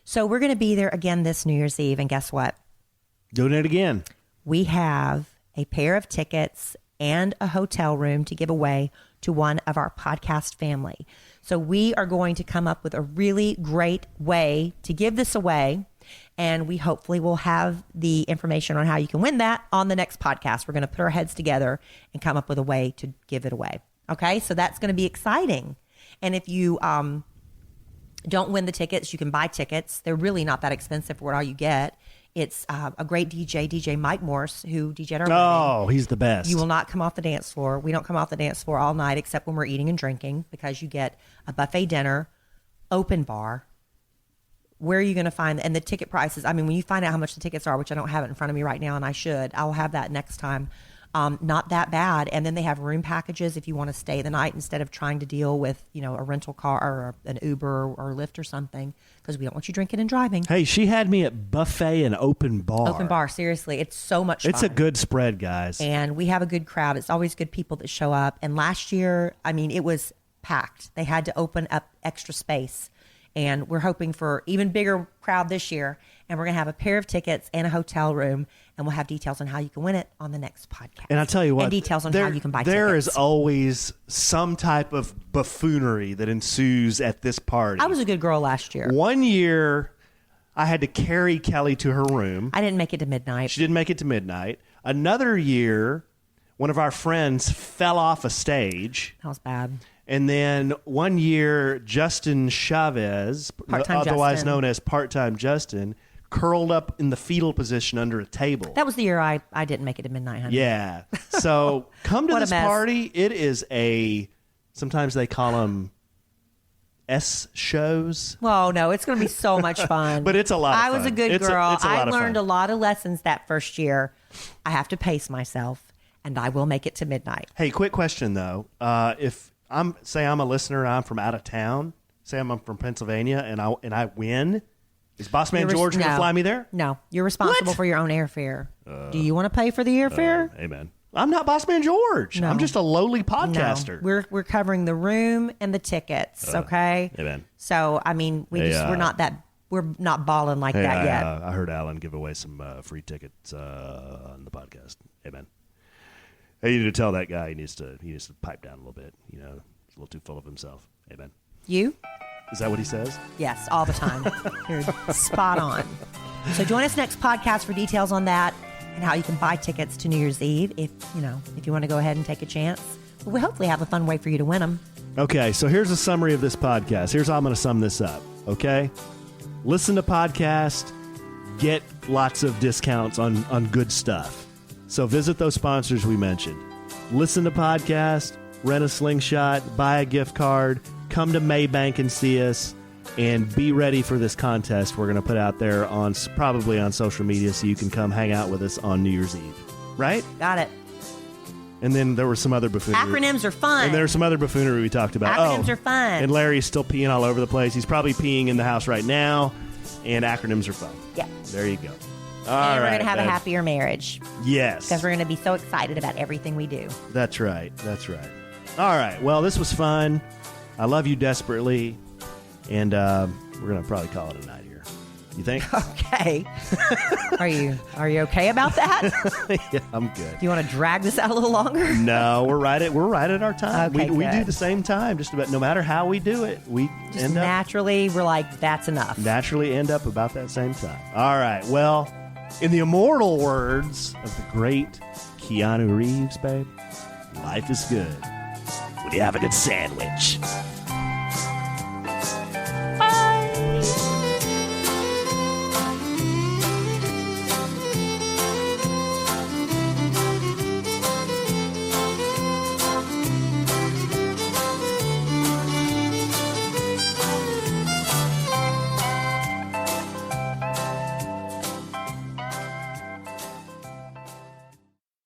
[SPEAKER 1] So we're going to be there again this New Year's Eve. And guess what?
[SPEAKER 2] Doing it again.
[SPEAKER 1] We have a pair of tickets and a hotel room to give away to one of our podcast family. So we are going to come up with a really great way to give this away. And we hopefully will have the information on how you can win that on the next podcast. We're going to put our heads together and come up with a way to give it away. Okay, so that's going to be exciting. And if you don't win the tickets, you can buy tickets. They're really not that expensive for what all you get. It's a great DJ Mike Morse, who DJ'd our wedding.
[SPEAKER 2] Oh, he's the best.
[SPEAKER 1] You will not come off the dance floor. We don't come off the dance floor all night except when we're eating and drinking, because you get a buffet dinner, open bar. Where are you going to find, and the ticket prices, I mean, when you find out how much the tickets are, which I don't have it in front of me right now, and I should, I'll have that next time. Not that bad. And then they have room packages if you want to stay the night instead of trying to deal with, a rental car or an Uber or Lyft or something, because we don't want you drinking and driving.
[SPEAKER 2] Hey, she had me at buffet and open bar.
[SPEAKER 1] Open bar, seriously. It's so much fun.
[SPEAKER 2] It's a good spread, guys.
[SPEAKER 1] And we have a good crowd. It's always good people that show up. And last year, I mean, it was packed. They had to open up extra space. And we're hoping for even bigger crowd this year. And we're going to have a pair of tickets and a hotel room. And we'll have details on how you can win it on the next podcast.
[SPEAKER 2] And I'll tell you what.
[SPEAKER 1] And details on how you can buy tickets.
[SPEAKER 2] There is always some type of buffoonery that ensues at this party.
[SPEAKER 1] I was a good girl last year.
[SPEAKER 2] One year, I had to carry Kelly to her room.
[SPEAKER 1] I didn't make it to midnight.
[SPEAKER 2] She didn't make it to midnight. Another year, one of our friends fell off a stage.
[SPEAKER 1] That was bad.
[SPEAKER 2] And then one year, Justin Chavez, otherwise known as Part-Time Justin, curled up in the fetal position under a table.
[SPEAKER 1] That was the year I didn't make it to midnight, honey.
[SPEAKER 2] Yeah. So come to
[SPEAKER 1] What a
[SPEAKER 2] this
[SPEAKER 1] mess.
[SPEAKER 2] party. It is sometimes they call them S shows.
[SPEAKER 1] Well, no, it's going to be so much fun.
[SPEAKER 2] But it's a lot of
[SPEAKER 1] I was
[SPEAKER 2] fun.
[SPEAKER 1] a good
[SPEAKER 2] It's a
[SPEAKER 1] girl.
[SPEAKER 2] lot
[SPEAKER 1] I
[SPEAKER 2] of
[SPEAKER 1] learned
[SPEAKER 2] fun.
[SPEAKER 1] a lot of lessons that first year. I have to pace myself, and I will make it to midnight.
[SPEAKER 2] Hey, quick question, though. If I'm a listener and I'm from out of town, say I'm from Pennsylvania, and I win, is Boss Man George going to fly me there?
[SPEAKER 1] No, you're responsible
[SPEAKER 2] What?
[SPEAKER 1] for your own airfare. Do you want to pay for the airfare?
[SPEAKER 2] Amen. I'm not Boss Man George.
[SPEAKER 1] No.
[SPEAKER 2] I'm just a lowly podcaster.
[SPEAKER 1] No, we're covering the room and the tickets. Okay.
[SPEAKER 2] Amen.
[SPEAKER 1] So I mean, we're not balling like that yet.
[SPEAKER 2] I heard Alan give away some free tickets on the podcast. Amen. Hey, you need to tell that guy he needs to pipe down a little bit. He's a little too full of himself. Amen.
[SPEAKER 1] You?
[SPEAKER 2] Is that what he says?
[SPEAKER 1] Yes, all the time. You're spot on. So join us next podcast for details on that and how you can buy tickets to New Year's Eve if you want to go ahead and take a chance. We'll hopefully have a fun way for you to win them.
[SPEAKER 2] Okay, so here's a summary of this podcast. Here's how I'm going to sum this up, okay? Listen to podcast, get lots of discounts on good stuff. So visit those sponsors we mentioned. Listen to podcast, rent a slingshot, buy a gift card, come to Maybank and see us, and be ready for this contest we're going to put out there probably on social media so you can come hang out with us on New Year's Eve. Right?
[SPEAKER 1] Got it.
[SPEAKER 2] And then there were some other buffoonery.
[SPEAKER 1] Acronyms are fun.
[SPEAKER 2] And there was some other buffoonery we talked about.
[SPEAKER 1] Acronyms are fun.
[SPEAKER 2] And Larry's still peeing all over the place. He's probably peeing in the house right now. And acronyms are fun.
[SPEAKER 1] Yeah.
[SPEAKER 2] There you go.
[SPEAKER 1] And we're going to have a happier marriage.
[SPEAKER 2] Yes.
[SPEAKER 1] Because we're going to be so excited about everything we do.
[SPEAKER 2] That's right. All right. Well, this was fun. I love you desperately. And we're going to probably call it a night here. You think?
[SPEAKER 1] Okay. Are you okay about that?
[SPEAKER 2] Yeah, I'm good.
[SPEAKER 1] Do you want to drag this out a little longer?
[SPEAKER 2] No, we're right at our time.
[SPEAKER 1] Okay,
[SPEAKER 2] we do
[SPEAKER 1] good.
[SPEAKER 2] the same time. Just about no matter how we do it, we
[SPEAKER 1] Just naturally, we're like, that's enough.
[SPEAKER 2] naturally end up about that same time. All right. Well, in the immortal words of the great Keanu Reeves, babe, life is good when you have a good sandwich.